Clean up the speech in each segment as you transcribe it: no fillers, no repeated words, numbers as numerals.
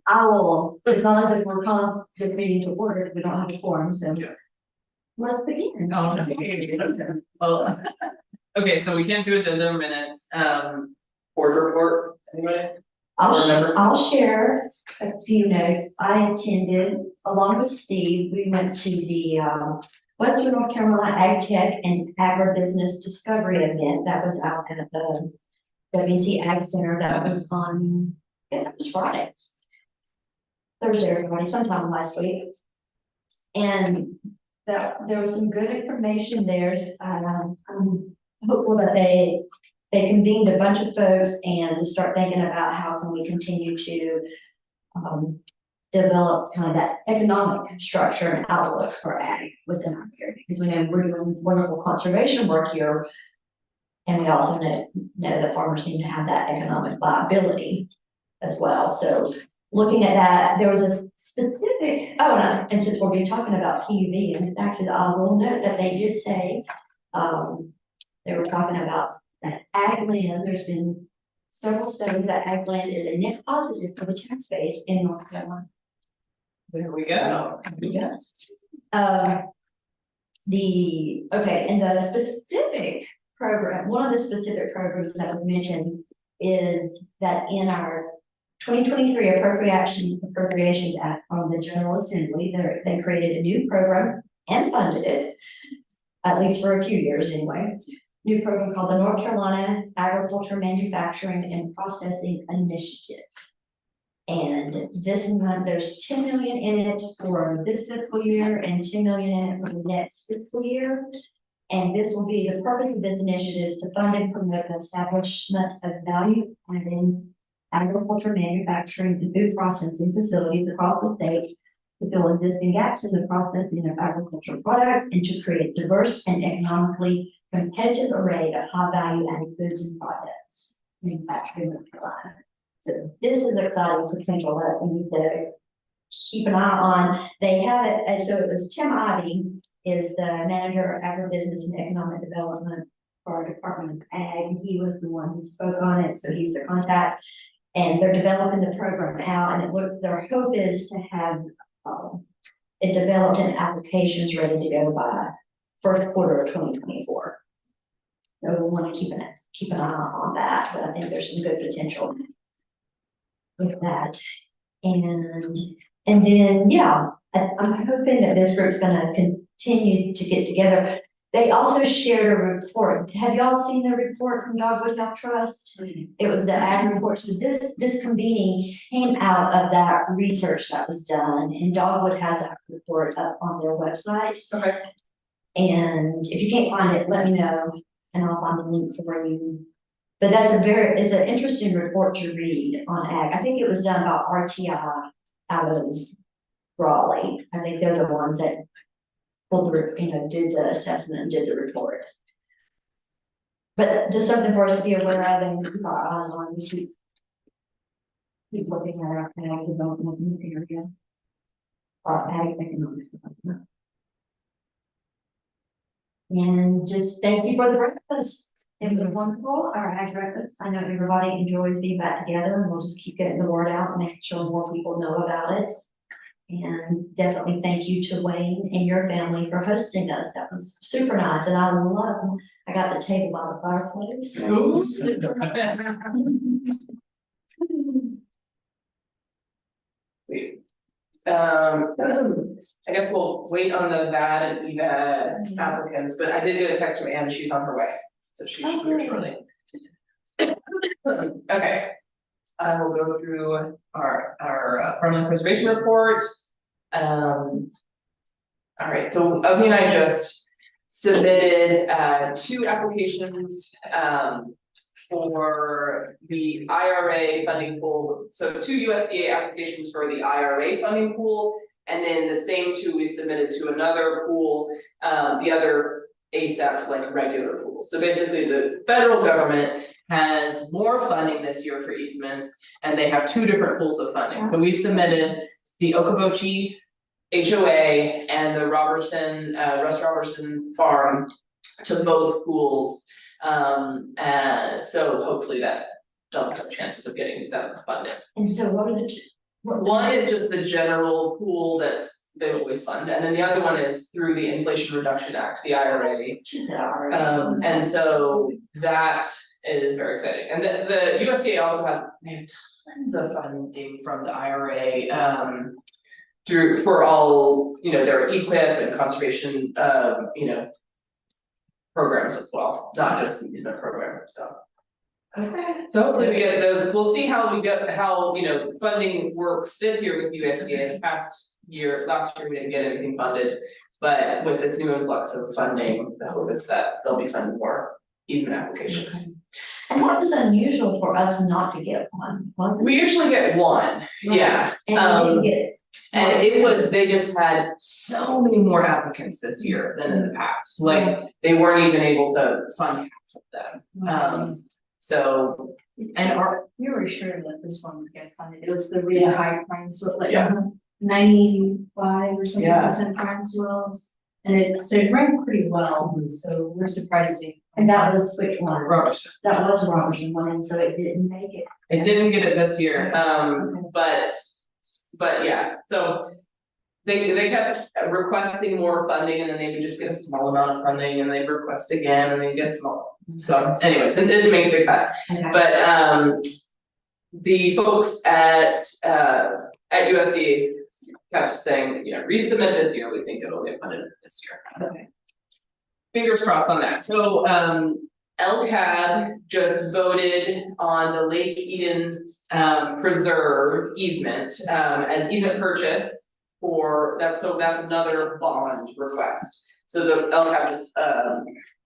I will, as long as we're calling the meeting to order, we don't have a quorum, so. Yeah. Let's begin. Oh, no. Well, okay, so we can't do agenda minutes, board report, anyway? Remember? I'll share a few notes. I attended, along with Steve, we went to the, Western North Carolina Ag Tech and Agribusiness Discovery event that was out at the WC Ag Center. That was on, I guess it was Friday. Thursday or Friday, sometime last week. And that there was some good information there. I'm hopeful that they convened a bunch of folks and to start thinking about how can we continue to develop kind of that economic structure and outlook for ag within our area. Because we know we're doing wonderful conservation work here. And we also know that farmers need to have that economic viability as well. So looking at that, there was a specific, and since we'll be talking about PUV and taxes, I will note that they did say, they were talking about that ag land, there's been several studies that ag land is a net positive for the tax base in North Carolina. There we go. Yeah. And the specific program, one of the specific programs that was mentioned is that in our 2023 Appropriations Act from the General Assembly, they created a new program and funded it, at least for a few years anyway. New program called the North Carolina Agriculture Manufacturing and Processing Initiative. And this month, there's 10 million in it for this fiscal year and 10 million in it for the next fiscal year. And this will be the purpose of this initiative is to fund and promote the establishment of value-adding agriculture manufacturing and food processing facilities across the state to fill existing gaps in the processing of agricultural products and to create diverse and economically competitive array of high value added goods and products manufactured in North Carolina. So this is the exciting potential that we need to keep an eye on. They have it, and so it was Tim Ivey is the manager of agribusiness and economic development for our Department of Ag. He was the one who spoke on it, so he's the contact. And they're developing the program now, and it looks, their hope is to have it developed and applications ready to go by first quarter of 2024. So we want to keep an eye on that, but I think there's some good potential with that. And then, yeah, I'm hoping that this group's going to continue to get together. They also shared a report. Have y'all seen the report from Dogwood Health Trust? It was the ag report. So this convening came out of that research that was done, and Dogwood has that report up on their website. Okay. And if you can't find it, let me know, and I'll find the link for you. But that's it's an interesting report to read on ag. I think it was done by RTI out of Raleigh. I think they're the ones that pulled did the assessment and did the report. But just something for us to be aware of and keep our eyes on. We keep looking at our ag development in the area. Our ag economic development. And just thank you for the breakfast. It was wonderful, our ag breakfast. I know everybody enjoys being back together, and we'll just keep getting the word out and making sure more people know about it. And definitely thank you to Wayne and your family for hosting us. That was super nice. And I got the table by the fireplace. I guess we'll wait on the VAD and EVAD applicants, but I did get a text from Anne, she's on her way, so she should be here shortly. Okay, I will go through our farmland preservation report. All right, so Obi and I just submitted 2 applications for the IRA funding pool. So 2 USDA applications for the IRA funding pool, and then the same 2 we submitted to another pool, the other ASAP like regular pool. So basically the federal government has more funding this year for easements, and they have 2 different pools of funding. So we submitted the Okoboji HOA and the Robertson, Russ Robertson farm to both pools. So hopefully that doubles our chances of getting that funded. And so what are One is just the general pool that's they always fund, and then the other one is through the Inflation Reduction Act, the IRA. And so that is very exciting, and the USDA also has, they have tons of funding from the IRA, through, for all, their EQIP and conservation, programs as well, not just the easement program, so. Okay. So hopefully we get those, we'll see how we get, how, funding works this year with USDA. Last year we didn't get anything funded. But with this new influx of funding, the hope is that they'll be funding more easement applications. And that was unusual for us not to get one, wasn't it? We usually get one, yeah. And we didn't get it. And it was, they just had so many more applicants this year than in the past, like, they weren't even able to fund half of them. So, and we were sure that this one would get funded, it was the really high prime, so like Yeah. 95 or something Yeah. percent prime swells. And it ranked pretty well, so we're surprised to. And that was which one? Robertson, That was Robertson one, and so it didn't make it. it didn't get it this year, but yeah, so. They kept requesting more funding, and then they would just get a small amount of funding, and they'd request again, and they'd get small. So anyways, it didn't make the cut, Okay. but the folks at USD kept saying, resubmit this year, we think it'll get funded this year. Okay. Fingers crossed on that, so LCAD just voted on the Lake Eden Preserve easement as easement purchase. That's another bond request. So the LCAP just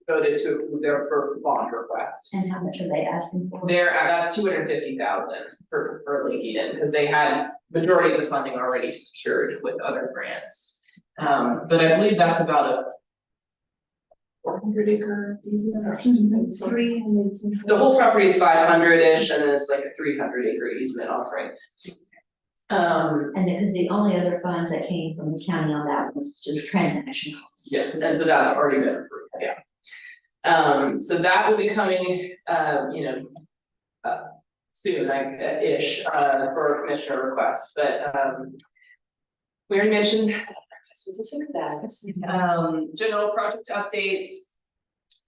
voted to approve their first bond request. And how much are they asking for? That's $250,000 for Lake Eden, because they had majority of the funding already secured with other grants. But I believe that's about a 400-acre easement or something. 300. The whole property is 500-ish, and then it's like a 300-acre easement offering. And because the only other funds that came from the county on that was just transaction costs. Yeah, and so that's already been approved, yeah. So that will be coming, soon, ish, for a commissioner request, but, we already mentioned, this was a success. General project updates.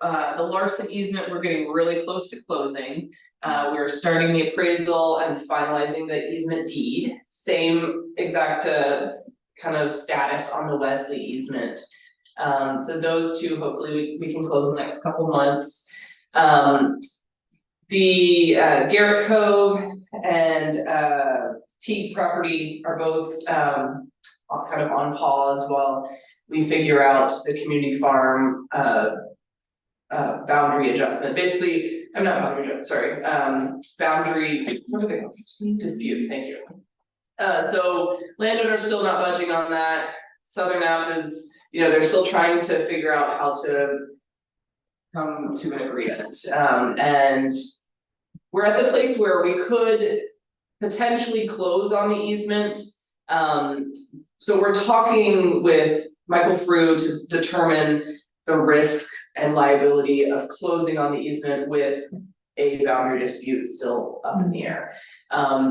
The Larson easement, we're getting really close to closing. We're starting the appraisal and finalizing the easement deed, same exact kind of status on the Wesley easement. So those two, hopefully we can close in the next couple months. The Garrett Cove and Teague property are both kind of on pause while we figure out the community farm boundary adjustment. Basically, I'm not boundary, sorry, boundary, what are they called? Dispute, thank you. So landowners still not budging on that. Southern App is, they're still trying to figure out how to come to an agreement. And we're at the place where we could potentially close on the easement. So we're talking with Michael Frew to determine the risk and liability of closing on the easement with a boundary dispute still up in the air.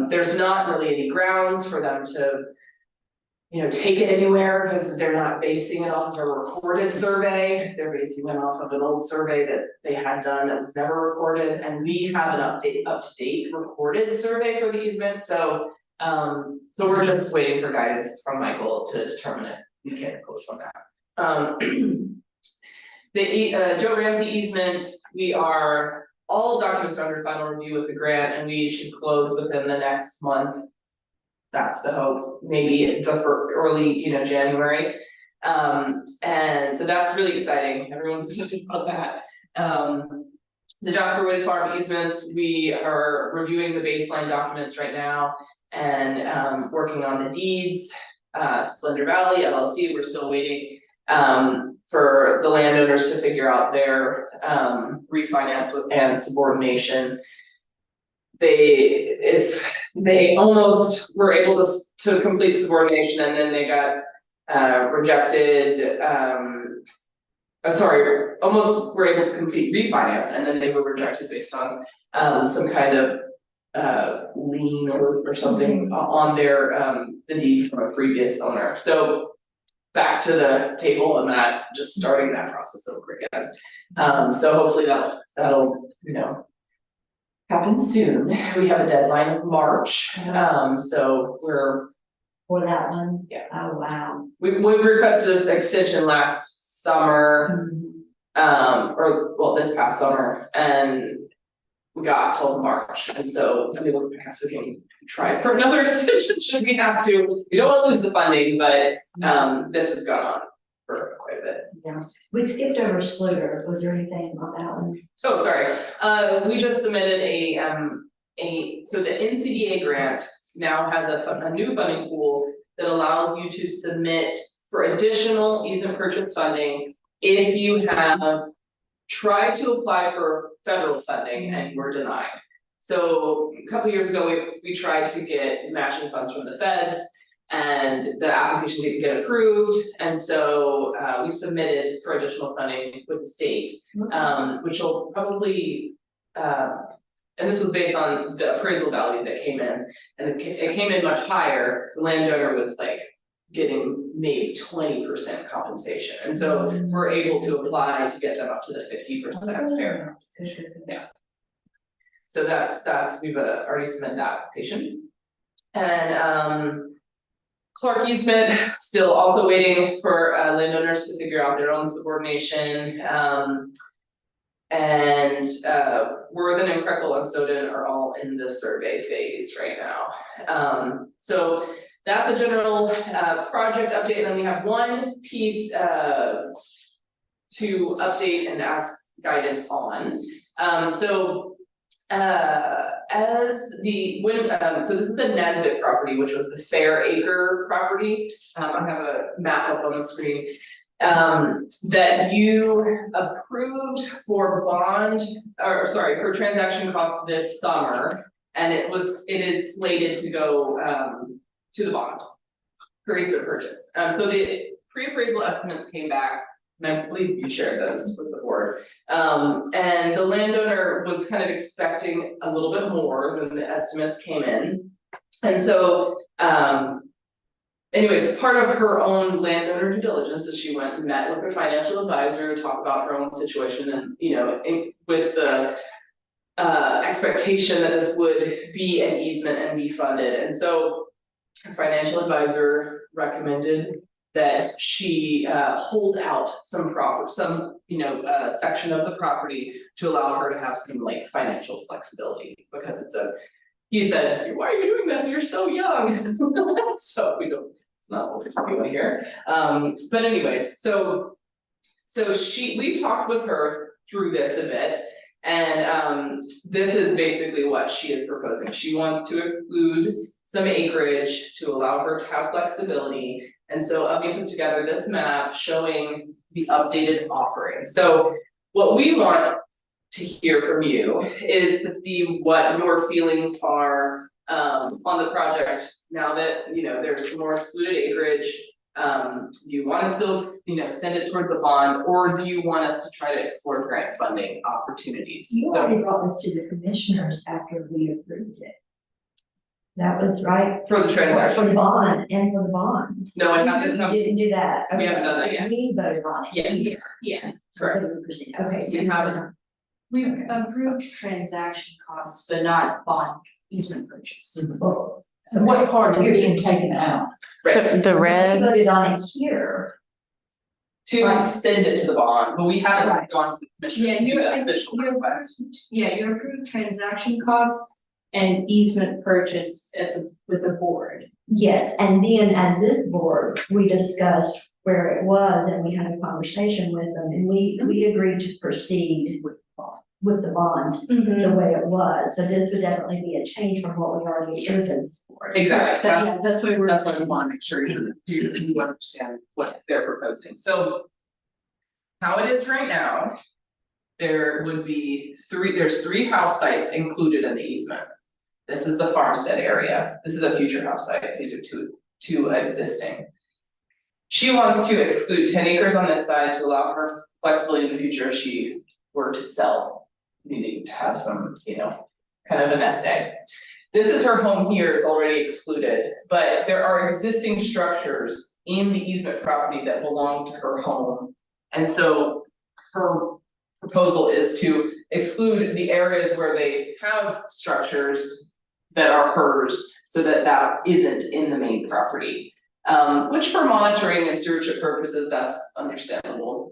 There's not really any grounds for them to, take it anywhere, because they're not basing it off of a recorded survey. They're basing it off of an old survey that they had done that was never recorded, and we have an up-to-date recorded survey for the easement. So we're just waiting for guidance from Michael to determine if we can close on that. The Joe Ramsey easement, all documents are under final review with the grant, and we should close within the next month. That's the hope, maybe early, January. And so that's really exciting. Everyone's excited about that. The Dr. Wood Farm easements, we are reviewing the baseline documents right now and working on the deeds. Splendor Valley LLC, we're still waiting for the landowners to figure out their refinance and subordination. They almost were able to complete subordination, and then they got rejected. Almost were able to complete refinance, and then they were rejected based on some kind of lien or something on their, the deed from a previous owner, so. Back to the table and that, just starting that process over again. So hopefully that'll, happen soon. We have a deadline of March, so we're, For that one? Yeah. Oh, wow. we requested an extension last summer, this past summer, and we got till March, and so, I mean, we can try for another extension should we have to. We don't want to lose the funding, but, this has gone on for quite a bit. Yeah, we skipped over Schluter. Was there anything on that one? Oh, sorry, we just submitted so the NCDA grant now has a new funding pool that allows you to submit for additional easement purchase funding if you have tried to apply for federal funding and you were denied. So a couple years ago, we tried to get matching funds from the feds and the application didn't get approved. And so we submitted for additional funding with the state, which will probably, and this was based on the appraisal value that came in, and it came in much higher. The landowner was like getting maybe 20% compensation, and so we're able to apply to get them up to the 50% fair. Yeah. So that's we've already submitted that application, and Clark easement still also waiting for landowners to figure out their own subordination. And Worthen and Krekel and Snowden are all in the survey phase right now. So that's a general project update, and then we have one piece to update and ask guidance on. So so this is the Nesbitt property, which was the Fair Acre property. I have a map up on the screen. That you approved for for transaction costs this summer, and it is slated to go to the bond for easement purchase. So the pre-appraisal estimates came back, and I believe you shared those with the board. And the landowner was kind of expecting a little bit more than the estimates came in. And so anyways, part of her own landowner due diligence is she went and met with her financial advisor to talk about her own situation, and with the expectation that this would be an easement and be funded. And so her financial advisor recommended that she hold out some section of the property to allow her to have some like financial flexibility, because he said, "Why are you doing this? You're so young." So we don't, not what we're doing here. But anyways, so we talked with her through this a bit, and this is basically what she is proposing. She wants to include some acreage to allow her to have flexibility. And so I'll put together this map showing the updated offering. So what we want to hear from you is to see what your feelings are on the project now that there's some more excluded acreage. Do you want to still send it toward the bond, or do you want us to try to explore grant funding opportunities? You already brought this to the commissioners after we approved it. That was right. For the transaction. For the bond and for the bond. No, it hasn't come. You didn't do that. We haven't done that yet. We voted on it. Yes. Yeah, Correct. Okay. We haven't. we've approved transaction costs, but not bond easement purchase. Well, What part is being taken out? The we red, voted on it here. To send it to the bond, but we haven't gone to the commission Yeah, to do you the official request. you approved transaction costs and easement purchase with the board. Yes, and then as this board, we discussed where it was and we had a conversation with them and we agreed to proceed with the bond the way it was. So this would definitely be a change from what we already approved for. Exactly, That's why that's why we want to make sure you understand what they're proposing. So how it is right now, there would be there's three house sites included in the easement. This is the farmstead area. This is a future house site. These are two existing. She wants to exclude 10 acres on this side to allow her flexibility in the future if she were to sell, needing to have some, kind of a nest egg. This is her home here, it's already excluded, but there are existing structures in the easement property that belong to her home. And so her proposal is to exclude the areas where they have structures that are hers, so that that isn't in the main property. Which for monitoring and stewardship purposes, that's understandable.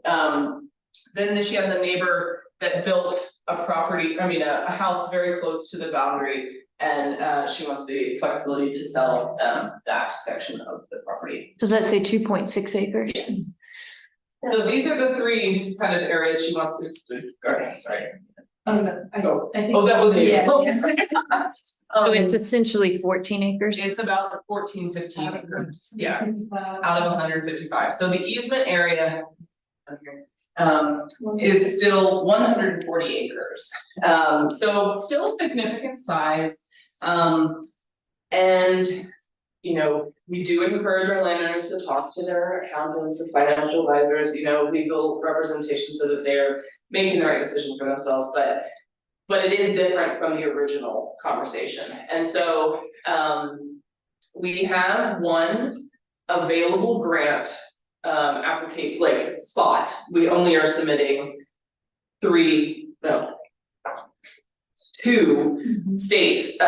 Then she has a neighbor that built a property, a house very close to the boundary. And she wants the flexibility to sell that section of the property. Does that say 2.6 acres? Yes. So these are the three kind of areas she wants to exclude. Okay, sorry. Oh, no, I think. Oh, that was me. Yeah. So it's essentially 14 acres? It's about 14, 15 acres, yeah, Uh, out of 155. So the easement area is still 140 acres. So still significant size. And, we do encourage our landowners to talk to their accountants and financial advisors, legal representation so that they're making the right decision for themselves, but it is different from the original conversation. And so, we have one available grant, spot. We only are submitting two state,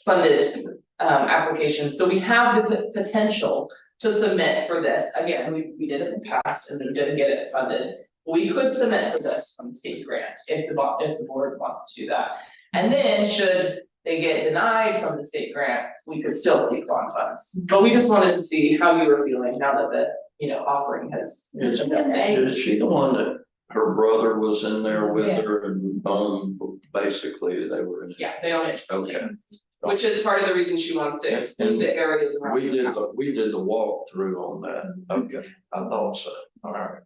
funded applications, so we have the potential to submit for this. Again, we did it in the past and we didn't get it funded. We could submit for this from the state grant if the board wants to do that. And then should they get denied from the state grant, we could still seek bond funds. But we just wanted to see how you were feeling now that the offering has. Is she the one that her brother was in there with Yeah. her and basically they were in? Yeah, they own it. Okay. Which is part of the reason she wants to exclude the areas around We the did, house. we did the walkthrough on that. Okay, I thought so. All right.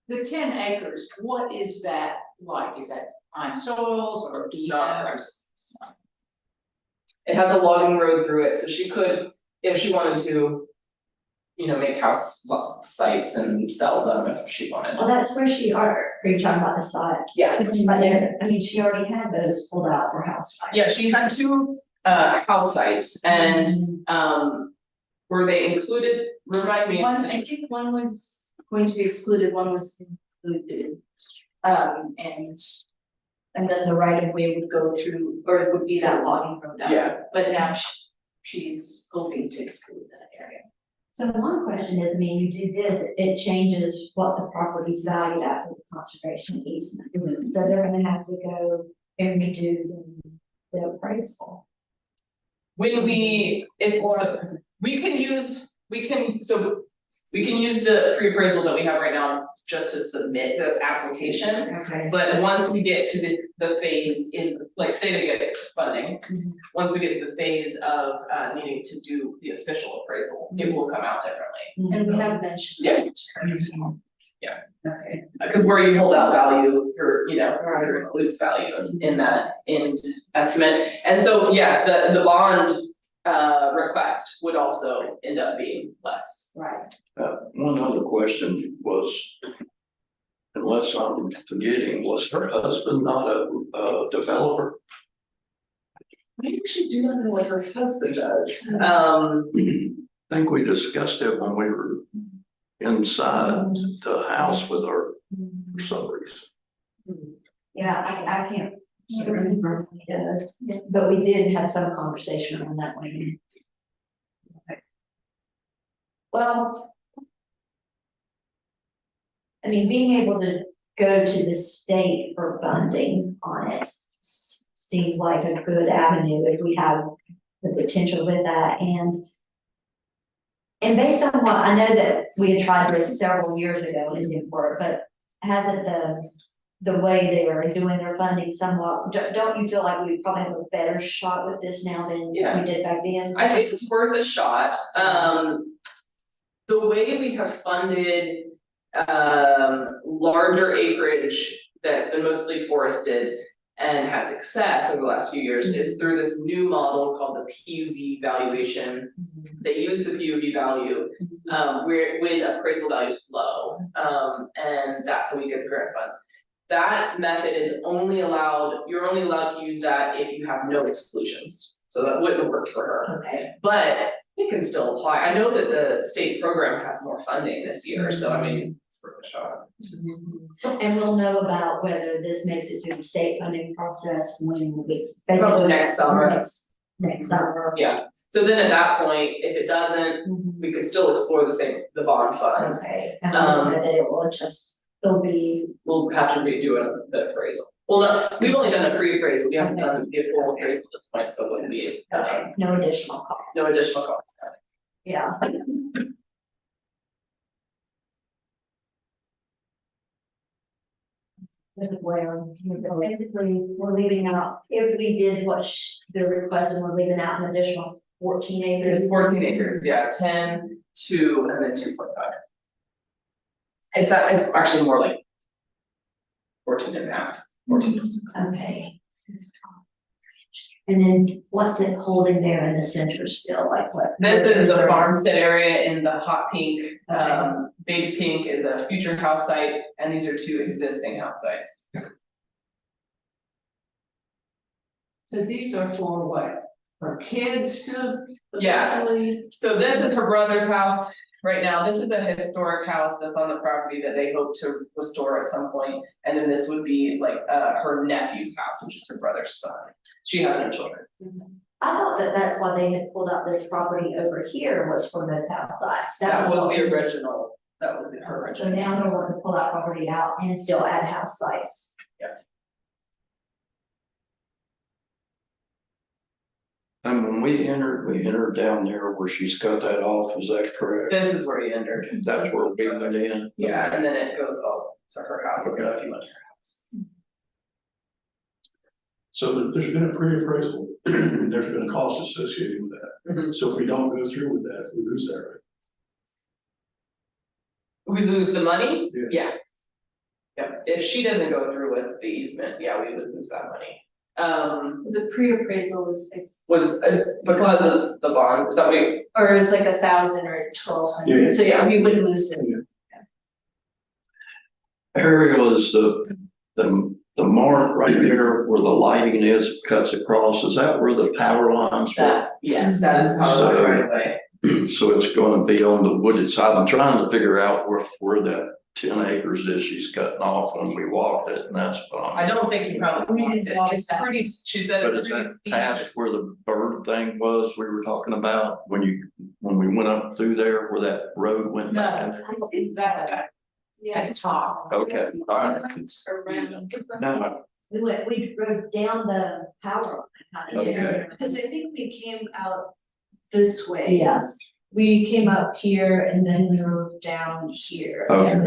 The 10 acres, what is that like? Is that prime soils or do It's you not have? prime. It has a logging road through it, so she could, if she wanted to, make house sites and sell them if she wanted. Well, that's where are you talking about the site? Yeah, But there, she already had those pulled out for house sites. yeah, she had two house sites and were they included, remind me. One, I think one was going to be excluded, one was included. And then the right of way would go through, or it would be that logging road out. Yeah. But now she's hoping to exclude that area. So one question is, you do this, it changes what the property's valued at for the conservation easement. So they're gonna have to go and redo the appraisal. When we can use the pre-appraisal that we have right now just to submit the application. Okay. But once we get to the phase in, say they get funding, Mhm. once we get to the phase of needing to do the official appraisal, it will come out differently. And we have mentioned. Yeah. that. Okay. Cause where you hold out value, you're gonna lose value in that end estimate. And so, yes, the bond request would also end up being less. Right. One other question was, unless I'm forgetting, was her husband not a developer? I actually do not know what her husband does. I think we discussed it when we were inside the house with her for some reason. Yeah, I can't remember what he does, but we did have some conversation on that one. Okay. Well. Being able to go to the state for funding on it seems like a good avenue if we have the potential with that and based on what, I know that we had tried this several years ago and it didn't work, but hasn't the way they are doing their funding somewhat, don't you feel like we probably have a better shot with this now than we Yeah. did back then? I think it's worth a shot. The way we have funded larger acreage that's been mostly forested and had success over the last few years is through this new model called the PUV valuation. They use the PUV value when appraisal values low, and that's how we get the grant funds. that method is only allowed, you're only allowed to use that if you have no exclusions. So that wouldn't work for her, Okay, but it can still apply. I know that the state program has more funding this year, so I mean, it's worth a shot. and we'll know about whether this makes it through the state funding process when we. Probably next summer. Next summer. Yeah, so then at that point, if it doesn't, Mhm. we could still explore the bond fund. Okay, and I just know that it will just, it'll be, We'll have to redo the appraisal. Well, no, we've only done the pre-appraisal, we haven't done the full appraisal at this point, so it wouldn't be, no additional cost, no additional cost. yeah. Where, basically, we're leaving out, if we did what the request, and we're leaving out an additional 14 acres. It's 14 acres, yeah, 10, 2, and then 2.5. It's actually more like 14 and a half, 14. Okay. And then what's it holding there in the center still, like what? This is the farmstead area in the hot pink, big pink is a future house site, and these are 2 existing house sites. So these are for what? For kids to? Yeah. potentially- So this is her brother's house right now, this is a historic house that's on the property that they hope to restore at some point. And then this would be like her nephew's house, which is her brother's son, she has no children. I thought that that's why they had pulled out this property over here was for those house sites. That was what- the original, that was her So original. now they're wanting to pull that property out and still add house sites. And when we entered down there where she's cut that off, is that correct? This is where he entered. That's where we went in? Yeah, and then it goes up to her house, if you went to her house. So there's been a pre-appraisal, there's been a cost associated with that. Mhm. So if we don't go through with that, we lose that, right? We lose the money? Yeah. Yeah. Yep, if she doesn't go through with the easement, yeah, we would lose that money. The pre-appraisal was like, Was because of the bond, is that what you- or it was like 1,000 or 1,200, Yeah. so yeah, we would lose it. Ariel, is the mark right there where the lighting is, cuts across, is that where the power lines were? that, yes, that is probably So- right away. So it's gonna be on the wooded side, I'm trying to figure out where that 10 acres is she's cutting off when we walked it, and that's fine. I don't think you probably want it, it's pretty, she said But it's is pretty that steep. past where the bird thing was we were talking about, when we went up through there, where that road went back? I don't think That's so. back. Yeah, top. Okay, all right. Around. No, We drove down the power line. kind of. Okay. Because I think we came out this way. Yes. We came up here and then drove down here. Okay. and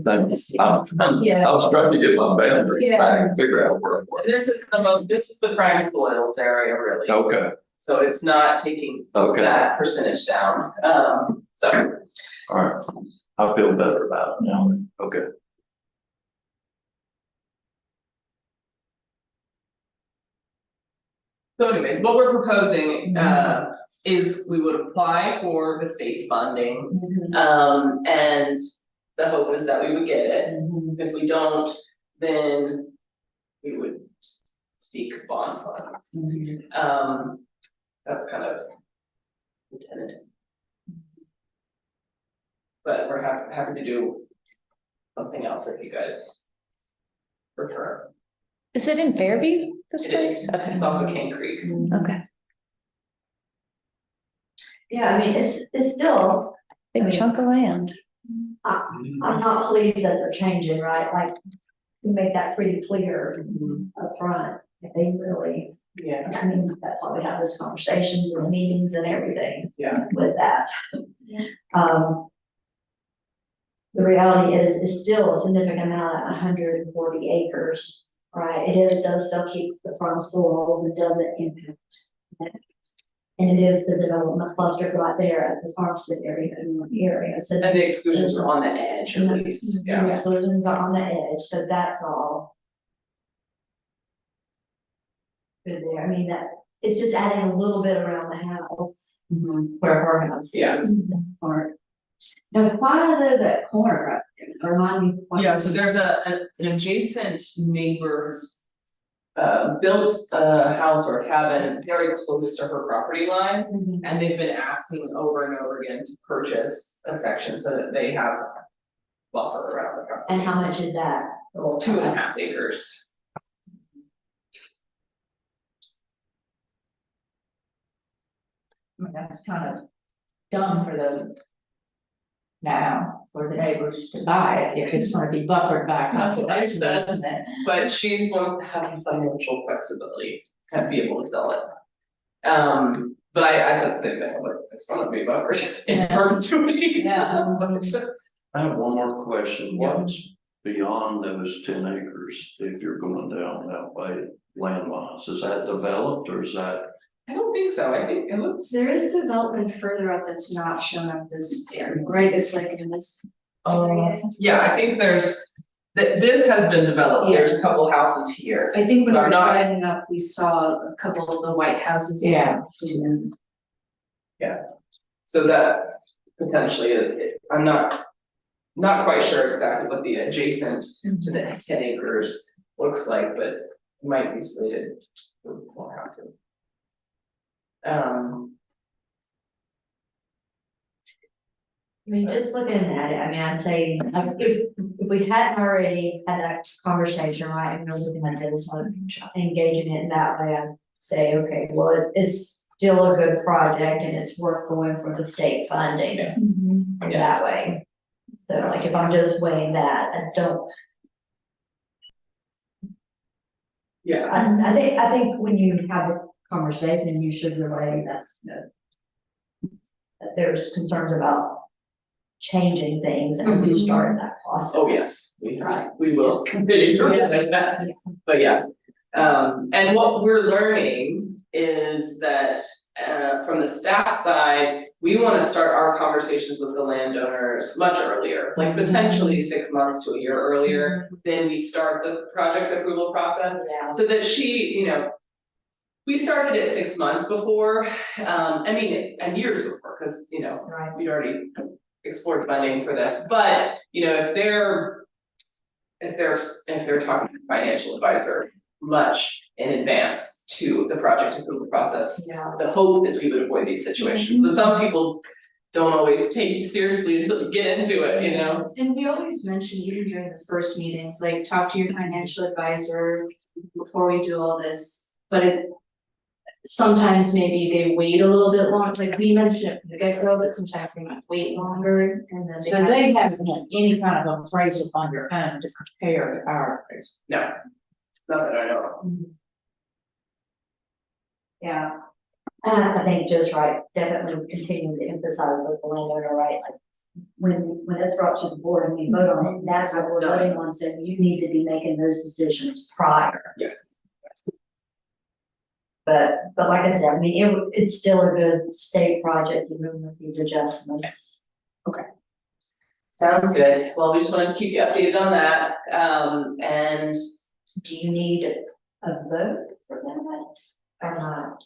then- Thanks. I was trying to get my boundaries back, and figure out where it was. This is the prime soils area really, Okay, so it's not taking okay, that percentage down, so. all right, I feel better about it now, okay. So anyways, what we're proposing is we would apply for the state funding. And the hope is that we would get it. If we don't, then we would seek bond funds. That's kind of intended. But we're happy to do something else if you guys prefer. Is it in Fairview, this It place? is, Okay, it's off of Cane Creek. okay. Yeah, I mean, it's still, Big chunk of land. I'm not pleased that they're changing, right, like, we make that pretty clear up front. If they really, Yeah. I mean, that's why we have those conversations and meetings and everything. Yeah. With that. The reality is, it's still a significant amount at 140 acres, right? It does still keep the farm soils, it doesn't impact. that. And it is the development cluster right there at the farmstead area in one area, so. And the exclusions are on the edge at least, The yeah. exclusions are on the edge, so that's all. Good there, I mean, that, it's just adding a little bit around the house, where her house is. Yes. Or, now, why though that corner up Remind me. what- Yeah, so there's an adjacent neighbor's built a house or cabin very close to her property line. Mhm. And they've been asking over and over again to purchase a section so that they have buffer around the property. And how much is that? 2.5 acres. I mean, that's kind of done for the. Now, for the neighbors to buy it, if it's gonna be buffered by That's what I conservation, said. isn't it? But she wants to have the financial flexibility to be able to sell it. But I said the same thing, I was like, I just wanna be buffered in Yeah. perpetuity. Yeah. I have one more question. Yeah. What's beyond those 10 acres if you're going down that way landwise? Is that developed or is that? I don't think so, I think it looks. There is development further up that's not shown on this area, right? It's like in this area. Yeah, I think there's, this has been developed, there's a couple houses here. I think when So we I'm were not- driving up, we saw a couple of the white houses. Yeah. So that potentially, I'm not quite sure exactly what the adjacent to the 10 acres looks like, but it might be slated for more housing. I mean, just looking at it, I mean, I'm saying, if we hadn't already had that conversation, right, and we're looking at this, engaging it in that way, I'd say, okay, well, it's still a good project and it's worth going for the state funding Yeah. in that way. So like, if I'm just weighing that, I don't, Yeah, I think when you have a conversation, you should relay that there's concerns about changing things as we start that process. oh yes, Right. we will continue to like that, but yeah. And what we're learning is that, from the staff side, we wanna start our conversations with the landowners much earlier, like potentially 6 months to a year earlier. Then we start the project approval process, Yeah. so that she, you know. We started it 6 months before, I mean, and years before, cause you know, Right. we'd already explored funding for this, but, you know, if they're talking to a financial advisor much in advance to the project approval process, Yeah. the hope is we would avoid these situations, but some people don't always take you seriously until you get into it, you know? And we always mention, even during the first meetings, like talk to your financial advisor before we do all this, but it. Sometimes maybe they wait a little bit long, like we mentioned it, you guys know, but sometimes they might wait longer and then. So they haven't had any kind of appraisal on their own to compare to our appraisal. No, not that I know of. Yeah. And I think just right, definitely continue to emphasize with the landowner, right, like. When it's brought to the board and we vote on it, that's what we're That's done. voting on, so you need to be making those decisions prior. Yeah. But like I said, I mean, it's still a good state project, even with these adjustments. Sounds good, well, we just wanted to keep you updated on that, and Do you need a vote for that or not?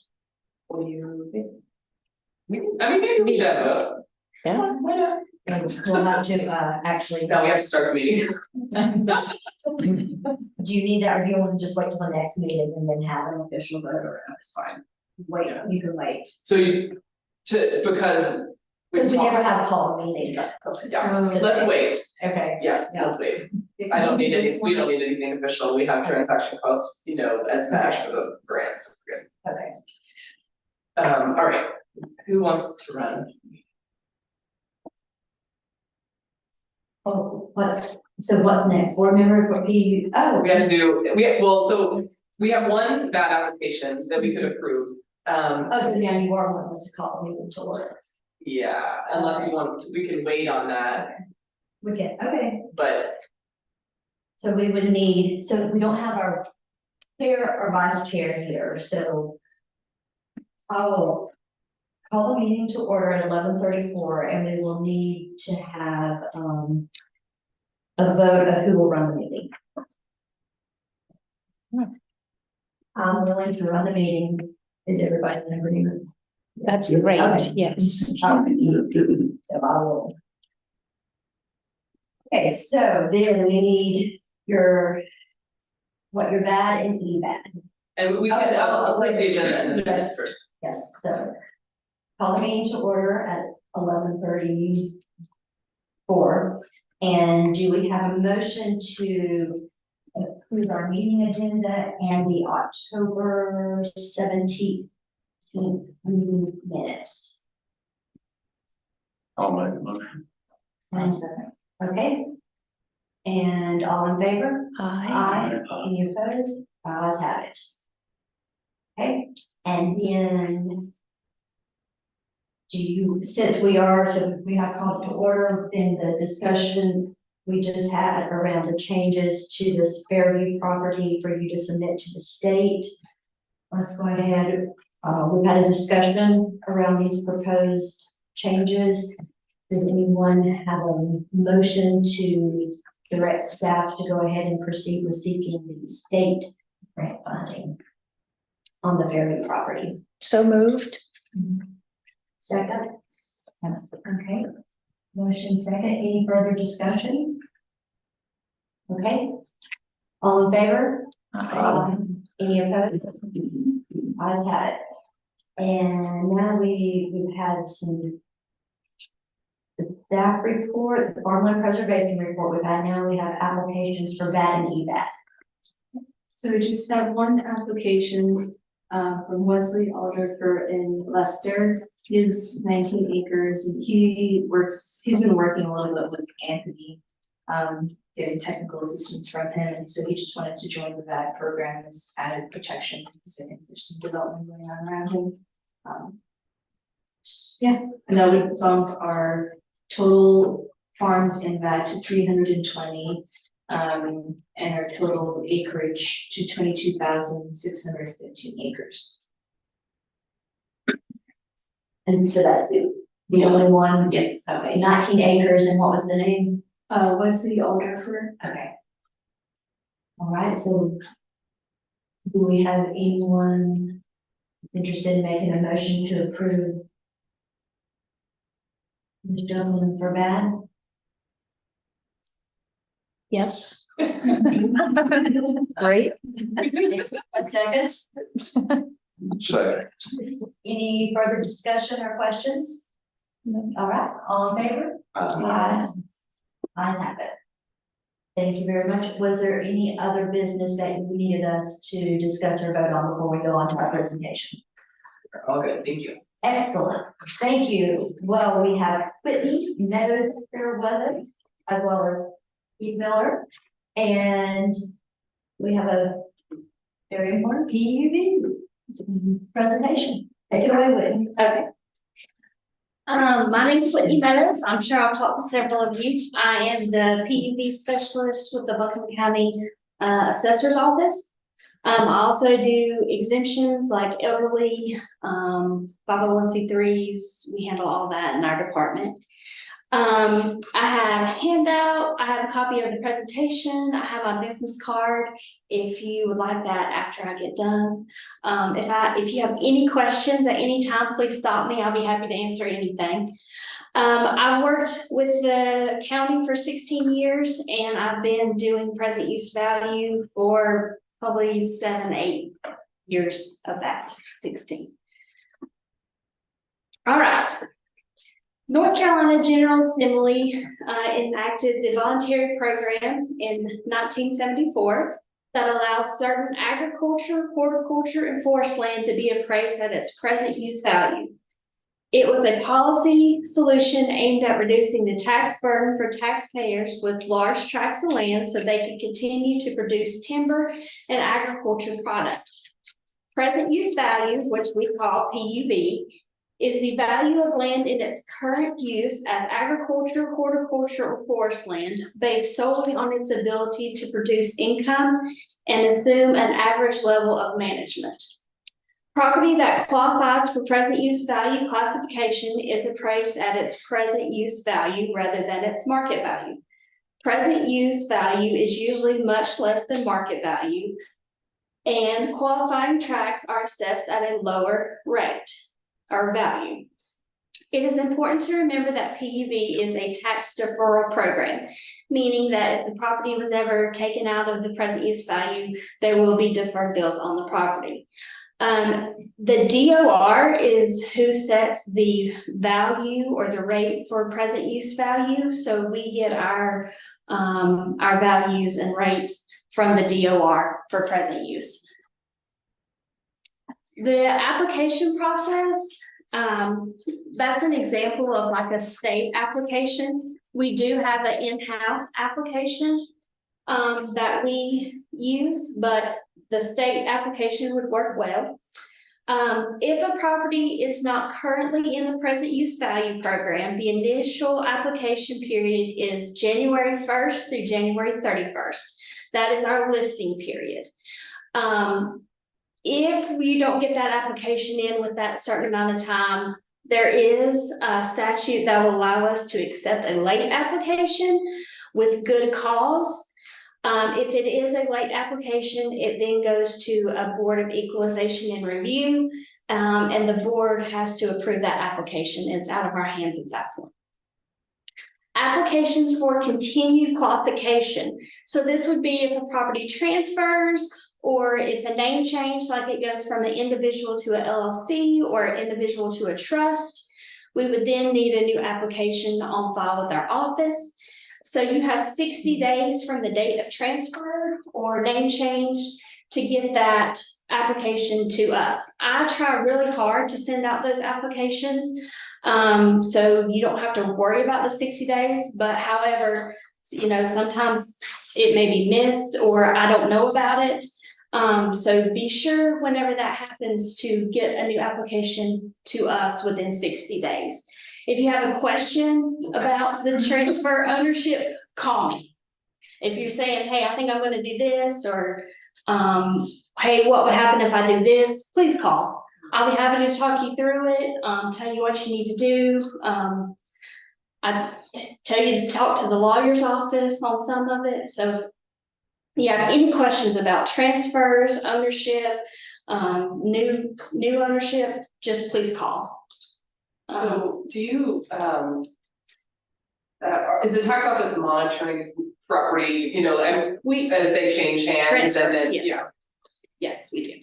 will you? I mean, maybe we should have a. Yeah. Why not? And we'll have to, actually. No, we have to start a meeting. Do you need that, or do you want to just wait till the next meeting and then have an official vote, or That's fine. wait, you can wait? So you, it's because we Because we never talked, have a call meeting. yeah, let's wait, Okay, yeah, let's wait. I don't need any, we don't need anything official, we have transaction costs, you know, as match for the grants, good. okay. All right, who wants to run? Oh, what's next? Board member for PU, oh. We have to do, so we have one bad application that we could approve. Oh, so yeah, you are wanting us to call me to order. Yeah, unless you want, we can wait on that, We can, okay, but so we would need, so we don't have our chair or vice chair here, so. I will call the meeting to order at 11:34, and we will need to have, a vote of who will run the meeting. I'm willing to run the meeting. Is everybody in agreement? That's great, Okay. yes. So I will. Okay, so then we need what your VAD and EVAD. And we can, I'll put the agenda in the minutes Yes. first. Yes, so call the meeting to order at 11:34. And do we have a motion to approve our meeting agenda and the October 17th meeting minutes? I'll make a motion. Okay. And all in favor? Aye. Any opposed? Ayes have it. Okay, and then since we have called to order in the discussion we just had around the changes to this Fairview property for you to submit to the state. Let's go ahead. We've had a discussion around these proposed changes. Does anyone have a motion to direct staff to go ahead and proceed with seeking the state grant funding on the Fairview property? So moved. Second? Okay. Motion second. Any further discussion? Okay. All in favor? Any opposed? Ayes have it. And now we've had the staff report, the farmland preservation report we've had. Now we have applications for VAD and EVAD. So we just have one application from Wesley Alderfer in Leicester. His 19 acres, and he's been working a little bit with Anthony, getting technical assistance from him, and so he just wanted to join the VAD program as added protection, because I think there's some development going on around him. Yeah, and that would bump our total farms in VAD to 320. And our total acreage to 22,615 acres. And so that's the only one? Yes. Okay, 19 acres, and what was the name? Wesley Alderfer. Okay. All right, so do we have anyone interested in making a motion to approve this gentleman for VAD? Yes. Great. A second? Second. Any further discussion or questions? No. All right, all in favor? Aye. Ayes have it. Thank you very much. Was there any other business that you needed us to discuss or vote on before we go on to our presentation? Okay, thank you. Excellent, thank you. Well, we have Whitney Meadows here with us, as well as Steve Miller, and we have a very important PUV presentation. Take it away, Whitney. Okay. My name is Whitney Meadows. I'm sure I'll talk to several of you. I am the PUV specialist with the Buncombe County Assessor's Office. I also do exemptions like elderly, 501c3s. We handle all that in our department. I have a handout. I have a copy of the presentation. I have my business card if you would like that after I get done. If you have any questions at any time, please stop me. I'll be happy to answer anything. I've worked with the county for 16 years, and I've been doing present use value for probably 7-8 years of that, 16. All right. North Carolina General Assembly enacted the voluntary program in 1974 that allows certain agriculture, horticulture, and forest land to be appraised at its present use value. It was a policy solution aimed at reducing the tax burden for taxpayers with large tracts of land so they could continue to produce timber and agriculture products. Present use value, which we call PUV, is the value of land in its current use as agriculture, horticulture, or forest land based solely on its ability to produce income and assume an average level of management. Property that qualifies for present use value classification is appraised at its present use value rather than its market value. Present use value is usually much less than market value, and qualifying tracts are assessed at a lower rate or value. It is important to remember that PUV is a tax deferral program, meaning that if the property was ever taken out of the present use value, there will be deferred bills on the property. The DOR is who sets the value or the rate for present use value, so we get our values and rates from the DOR for present use. The application process, that's an example of like a state application. We do have an in-house application that we use, but the state application would work well. If a property is not currently in the present use value program, the initial application period is January 1st through January 31st. That is our listing period. If we don't get that application in with that certain amount of time, there is a statute that will allow us to accept a late application with good cause. If it is a late application, it then goes to a Board of Equalization and Review, and the board has to approve that application. It's out of our hands at that point. Applications for continued qualification. So this would be if a property transfers, or if a name change, like it goes from an individual to a LLC or an individual to a trust, we would then need a new application on file with our office. So you have 60 days from the date of transfer or name change to get that application to us. I try really hard to send out those applications, so you don't have to worry about the 60 days, but however, you know, sometimes it may be missed or I don't know about it. So be sure whenever that happens to get a new application to us within 60 days. If you have a question about the transfer ownership, call me. If you're saying, hey, I think I'm gonna do this, or hey, what would happen if I do this, please call. I'll be happy to talk you through it, tell you what you need to do. I tell you to talk to the lawyer's office on some of it. So if you have any questions about transfers, ownership, new ownership, just please call. So do you, is the tax office monitoring property, you know, and as they change hands and Transfers, then, yes. yeah. Yes, we do.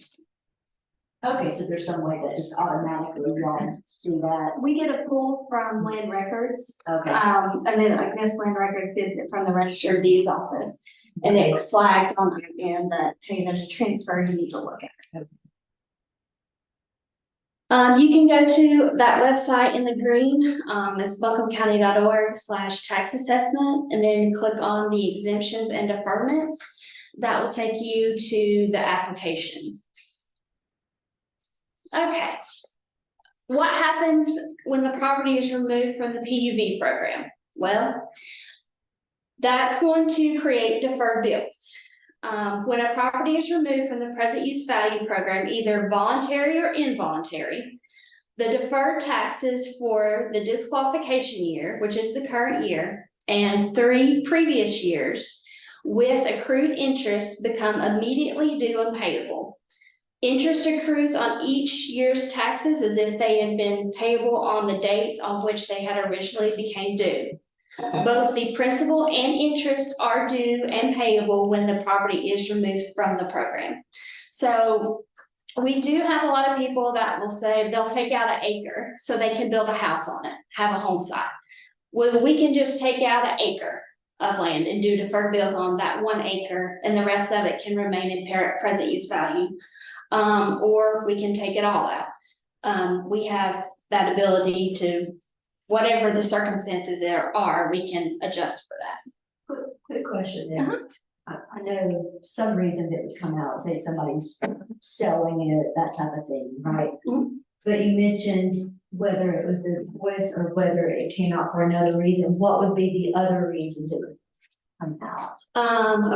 Okay, so there's some way that just automatically won't see that. We get a pull from land records, Okay. and then I guess land records gets it from the register of deeds office. And it flags on our end that, hey, there's a transfer you need to look at. You can go to that website in the green, it's buncombecounty.org/tax assessment, and then click on the exemptions and deferments. That will take you to the application. Okay. What happens when the property is removed from the PUV program? Well, that's going to create deferred bills. When a property is removed from the present use value program, either voluntary or involuntary, the deferred taxes for the disqualification year, which is the current year, and 3 previous years with accrued interest become immediately due and payable. Interest accrues on each year's taxes as if they had been payable on the dates on which they had originally became due. Both the principal and interest are due and payable when the property is removed from the program. So we do have a lot of people that will say they'll take out an acre so they can build a house on it, have a home site. Well, we can just take out an acre of land and do deferred bills on that 1 acre, and the rest of it can remain in present use value. Or we can take it all out. We have that ability to, whatever the circumstances there are, we can adjust for that. Quick question then. I know some reason it would come out, say somebody's selling it, that type of thing, right? But you mentioned whether it was the voice or whether it came out for another reason. What would be the other reasons it would come out?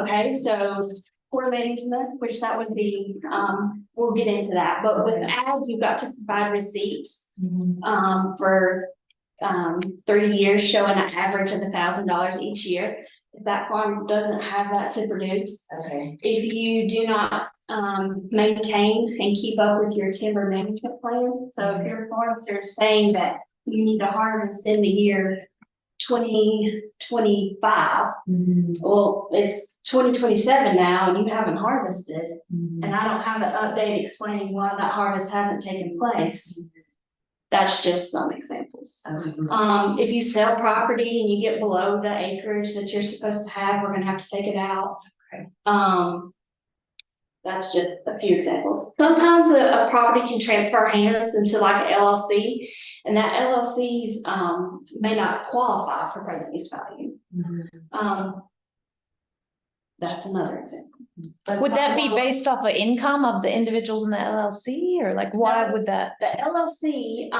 Okay, so poor management, which that would be, we'll get into that, but with ag, you've got to provide receipts, for 30 years showing an average of $1,000 each year. If that farm doesn't have that to produce, Okay. if you do not maintain and keep up with your timber management plan. So if your farm, if you're saying that you need to harvest in the year 2025. Well, it's 2027 now and you haven't harvested, and I don't have an update explaining why that harvest hasn't taken place. That's just some examples. If you sell property and you get below the acreage that you're supposed to have, we're gonna have to take it out. Okay. That's just a few examples. Sometimes a property can transfer hands into like an LLC, and that LLCs, may not qualify for present use value. That's another example. Would that be based off of income of the individuals in the LLC, or like, why would that? The LLC,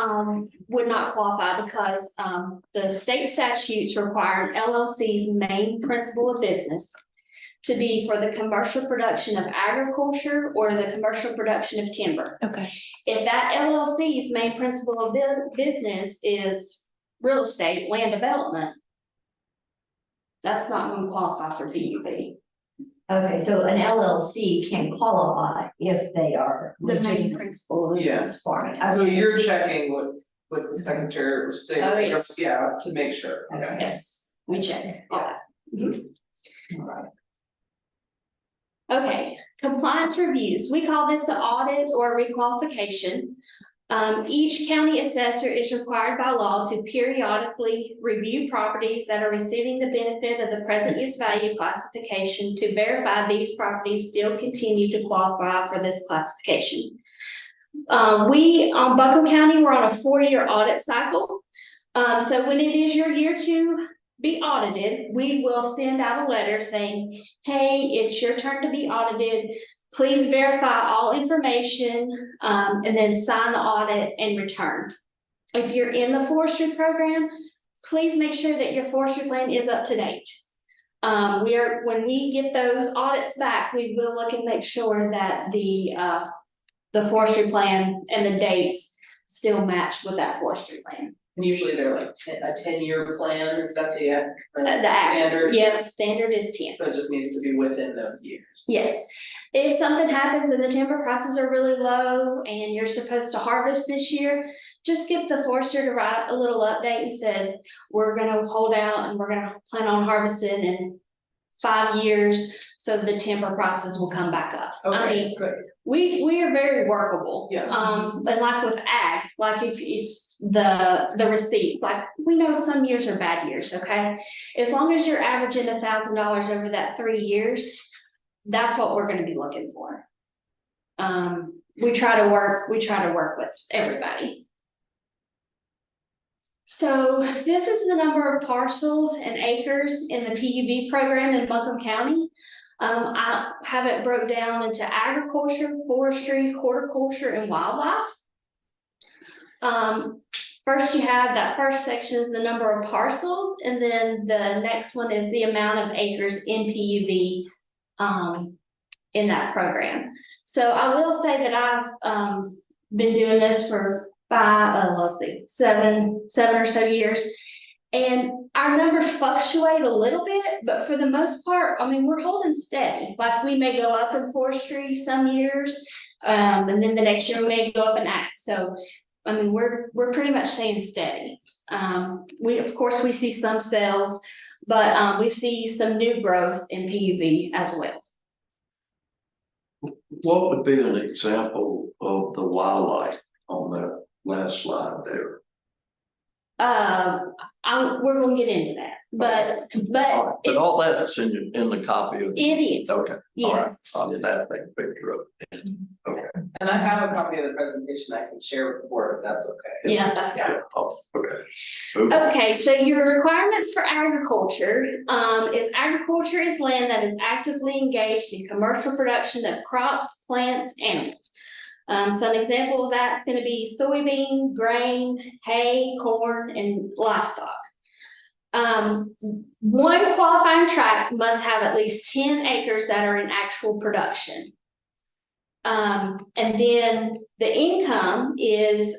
would not qualify because, the state statutes require an LLC's main principle of business to be for the commercial production of agriculture or the commercial production of timber. Okay. If that LLC's main principle of business is real estate, land development, that's not going to qualify for PUD. Okay, so an LLC can qualify if they are. The main legitimate principle is Yes. farming. So you're checking with the Secretary of State, Oh, yes. yeah, to make sure, okay. Yes, we check all that. Okay, compliance reviews. We call this an audit or requalification. Each county assessor is required by law to periodically review properties that are receiving the benefit of the present use value classification to verify these properties still continue to qualify for this classification. We, on Buncombe County, we're on a 4-year audit cycle. So when it is your year to be audited, we will send out a letter saying, hey, it's your turn to be audited. Please verify all information, and then sign the audit and return. If you're in the forestry program, please make sure that your forestry plan is up to date. When we get those audits back, we will look and make sure that the forestry plan and the dates still match with that forestry plan. And usually they're like a 10-year plan, is that the The standard? Yes, standard is 10. So it just needs to be within those years. Yes, if something happens and the timber prices are really low and you're supposed to harvest this year, just get the forester to write a little update and said, we're gonna hold out and we're gonna plan on harvesting in 5 years, so the timber prices will come back up. I Okay, mean, good. we are very workable. Yeah. But like with ag, like if the receipt, like we know some years are bad years, okay? As long as you're averaging $1,000 over that 3 years, that's what we're gonna be looking for. We try to work with everybody. So this is the number of parcels and acres in the PUB program in Buncombe County. I have it broke down into agriculture, forestry, horticulture, and wildlife. First you have that first section is the number of parcels, and then the next one is the amount of acres in PUB in that program. So I will say that I've been doing this for 7 or so years. And our numbers fluctuate a little bit, but for the most part, I mean, we're holding steady. Like we may go up in forestry some years, and then the next year we may go up in ag. So, I mean, we're pretty much staying steady. Of course, we see some sales, but we see some new growth in PUB as well. What would be an example of the wildlife on that last slide there? We're gonna get into that, but But all that is in the copy of. it is, Okay, all right, yes. I'll get that thing picture of it. Okay. And I have a copy of the presentation I can share with the board, if that's okay. Yeah, that's Yeah, oh, okay. okay, so your requirements for agriculture, agriculture is land that is actively engaged in commercial production of crops, plants, animals. Some example of that's gonna be soybean, grain, hay, corn, and livestock. One qualifying tract must have at least 10 acres that are in actual production. And then the income is,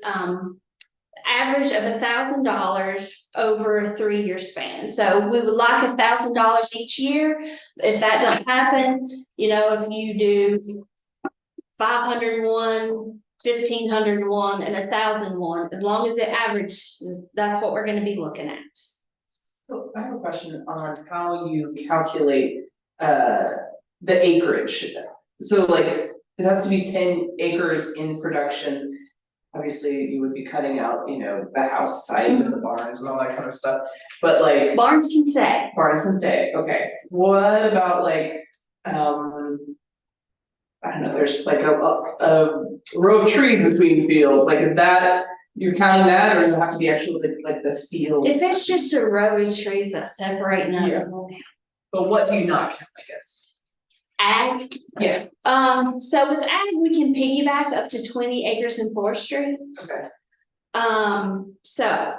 average of $1,000 over a 3-year span. So we would like $1,000 each year. If that doesn't happen, if you do 501, 1,501 and 1,001, as long as it averages, that's what we're gonna be looking at. So I have a question on how you calculate the acreage. So like, it has to be 10 acres in production. Obviously, you would be cutting out, you know, the house sites and the barns and all that kind of stuff, but like, Barns can say, barns can stay, okay. What about like, I don't know, there's like a row of trees between fields, like is that, you're counting that, or does it have to be actually like the field? if it's just a row of trees that separate Yeah. nothing, we'll count. But what do you not count, I guess? Ag, Yeah, so with ag, we can piggyback up to 20 acres in forestry. okay, So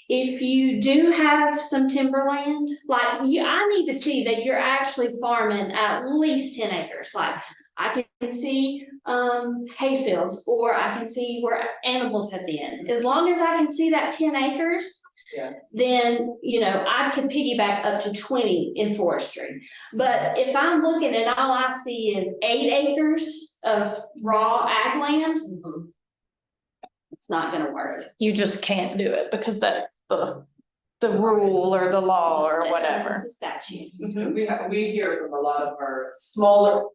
if you do have some timberland, like I need to see that you're actually farming at least 10 acres, like I can see hay fields, or I can see where animals have been. As long as I can see that 10 acres. Yeah. Then, you know, I could piggyback up to 20 in forestry. But if I'm looking and all I see is 8 acres of raw ag land, it's not gonna work. You just can't do it because that's the rule or the law or It's whatever. the statute. we hear from a lot of our smaller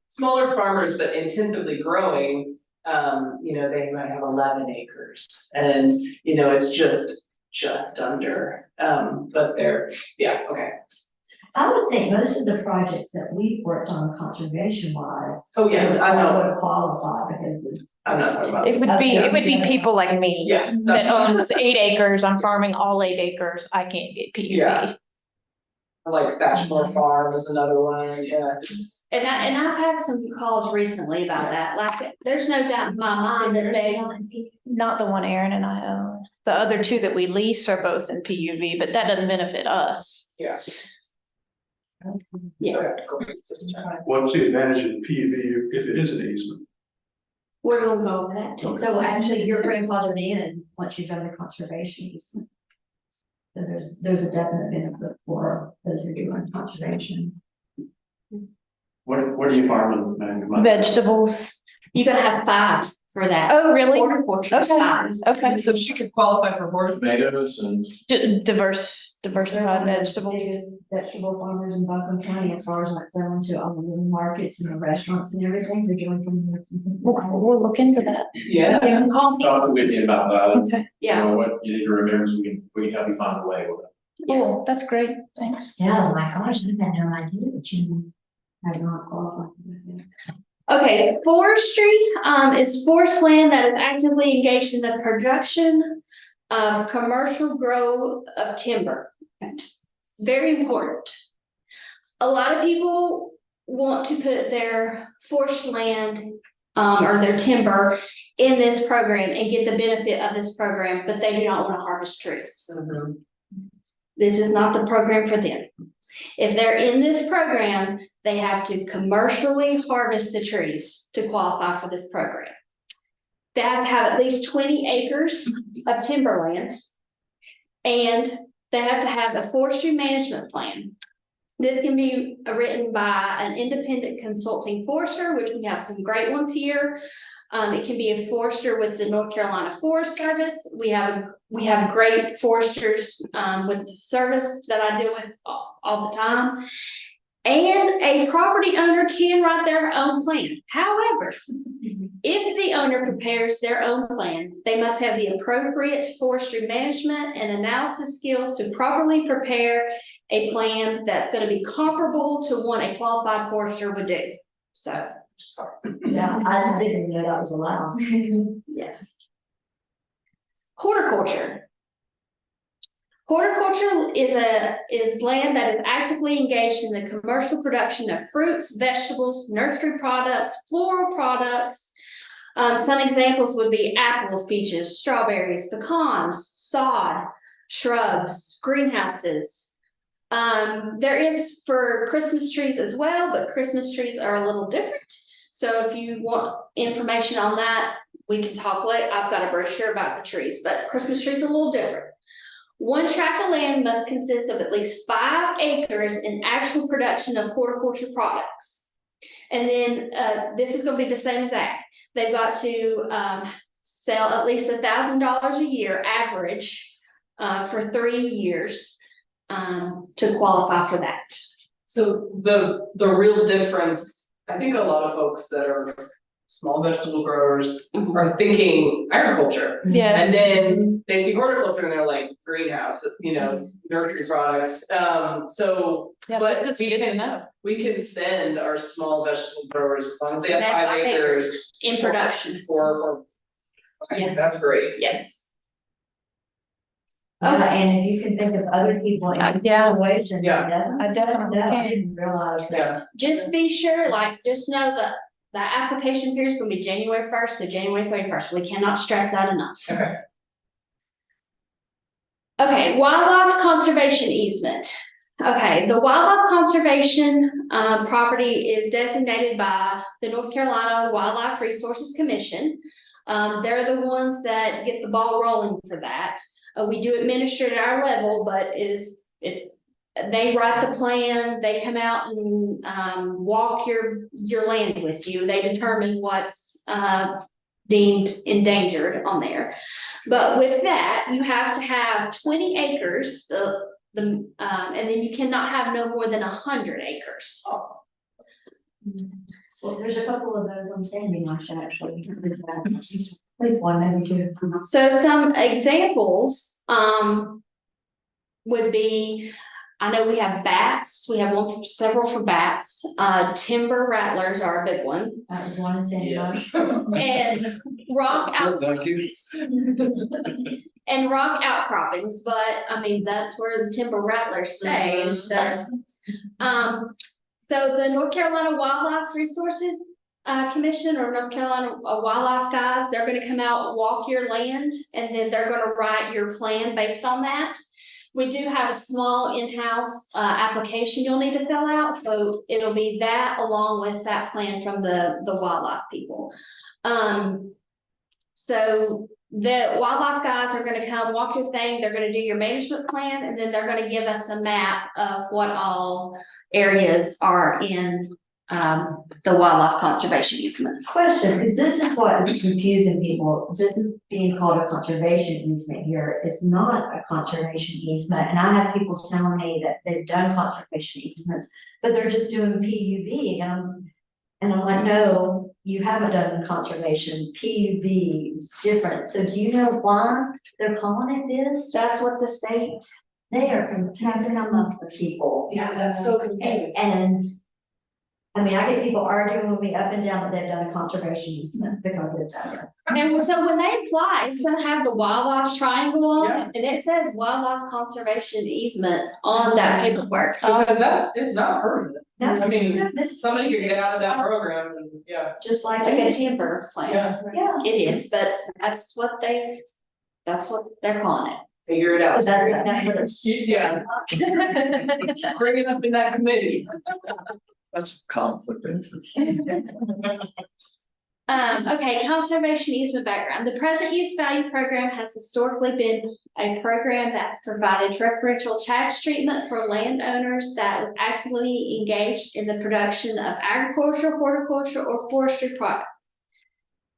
farmers, but intensively growing. You know, they might have 11 acres and, you know, it's just under, but they're, yeah, okay. I would think most of the projects that we've worked on conservation wise. Oh, yeah, I know. Would qualify because it's. I'm not talking about. It would be people like me. Yeah, That that's, owns 8 acres, I'm farming all 8 acres, I can't get PUD. Yeah. like Bashmore Farm is another one, yeah. And I've had some calls recently about that, like, there's no doubt in my mind that they. Not the one Aaron and I own. The other 2 that we lease are both in PUV, but that doesn't benefit us. Yeah. Yeah. Okay, cool. What's the advantage of PUV if it is an easement? We're gonna go over that too. So actually, you're grandfathered in once you've done the conservation easement. So there's a definite benefit for those who are doing conservation. What do you farm in? Vegetables. You're gonna have 5 for that. Oh, really? Horticulture is Okay. 5. Okay. So she could qualify for horse. Tomatoes and. Diversified vegetables. Biggest vegetable farmers in Buncombe County, as far as like selling to all the little markets and the restaurants and everything, they're doing things. We'll look into that. Yeah. Give them a call. Talk with you about that. Okay, You Yeah, know what you need to remember, so we can help you find a way with it. cool, that's great, thanks. Yeah, my gosh, I had no idea that you had not qualified for that. okay, forestry, is forest land that is actively engaged in the production of commercial growth of timber. Very important. A lot of people want to put their forest land, or their timber in this program and get the benefit of this program, but they do not want to harvest trees. This is not the program for them. If they're in this program, they have to commercially harvest the trees to qualify for this program. They have to have at least 20 acres of timberland. And they have to have a forestry management plan. This can be written by an independent consulting forester, which we have some great ones here. It can be a forester with the North Carolina Forest Service. We have great foresters with the service that I deal with all the time. And a property owner can write their own plan. However, if the owner prepares their own plan, they must have the appropriate forestry management and analysis skills to properly prepare a plan that's going to be comparable to what a qualified forester would do. So. Yeah, I didn't know that was allowed. Yes. Horticulture. Horticulture is land that is actively engaged in the commercial production of fruits, vegetables, nursery products, floral products. Some examples would be apples, peaches, strawberries, pecans, sod, shrubs, greenhouses. There is for Christmas trees as well, but Christmas trees are a little different. So if you want information on that, we can talk later. I've got a brochure about the trees, but Christmas trees are a little different. One tract of land must consist of at least 5 acres in actual production of horticulture products. And then, this is gonna be the same as that. They've got to, sell at least $1,000 a year average, for 3 years, to qualify for that. So the real difference, I think a lot of folks that are small vegetable growers are thinking agriculture. Yeah, And then they see horticulture and they're like greenhouse, nursery products, so. yeah, but this is we good to can- know. We can send our small vegetable growers as long as they have They have 5 acres. In production, For. Okay, Yes. that's great. yes. Yeah, Okay. and if you can think of other people in that Yeah. situation. Yeah. I definitely I can. didn't realize that. Yeah, Just be sure, like, just know that the application period is gonna be January 1st to January 31st. We cannot stress that enough. okay. Okay, wildlife conservation easement. Okay, the wildlife conservation property is designated by the North Carolina Wildlife Resources Commission. They're the ones that get the ball rolling for that. We do administer it at our level, but they write the plan, they come out and walk your land with you. They determine what's deemed endangered on there. But with that, you have to have 20 acres, and then you cannot have no more than 100 acres. Well, there's a couple of those on Sandy Marsh actually. At least one, maybe two. So some examples would be, I know we have bats, we have several for bats, timber rattlers are a big one, That was one in Sandy Yeah. Marsh. and rock outcroppings. And rock outcroppings, but I mean, that's where the timber rattler stays, so. So the North Carolina Wildlife Resources Commission or North Carolina Wildlife guys, they're gonna come out, walk your land, and then they're gonna write your plan based on that. We do have a small in-house application you'll need to fill out, so it'll be that along with that plan from the wildlife people. So the wildlife guys are gonna come walk your thing, they're gonna do your management plan, and then they're gonna give us a map of what all areas are in the wildlife conservation easement. Question, because this is what is confusing people, this is being called a conservation easement here, it's not a conservation easement, and I have people telling me that they've done conservation easements, but they're just doing PUV, and I'm like, no, you haven't done conservation, PUV is different, so do you know why they're calling it this? That's what the state. They are confusing them up for people. Yeah, that's so confusing. And I mean, I get people arguing with me up and down that they've done a conservation easement because they've done it. And so when they apply, it's gonna have the wildlife triangle on Yeah. it, and it says wildlife conservation easement on that paperwork. Because it's not permanent. No, I mean, no, this. Somebody could get out of that program and, yeah. Just like. Like a timber plan. Yeah. It is, but that's what they're calling it. Figure it out. That's what it's. Yeah, bring it up in that committee. That's a conflict of interest. Okay, conservation easement background. The present use value program has historically been a program that's provided preferential tax treatment for landowners that was actively engaged in the production of agriculture, horticulture, or forestry products.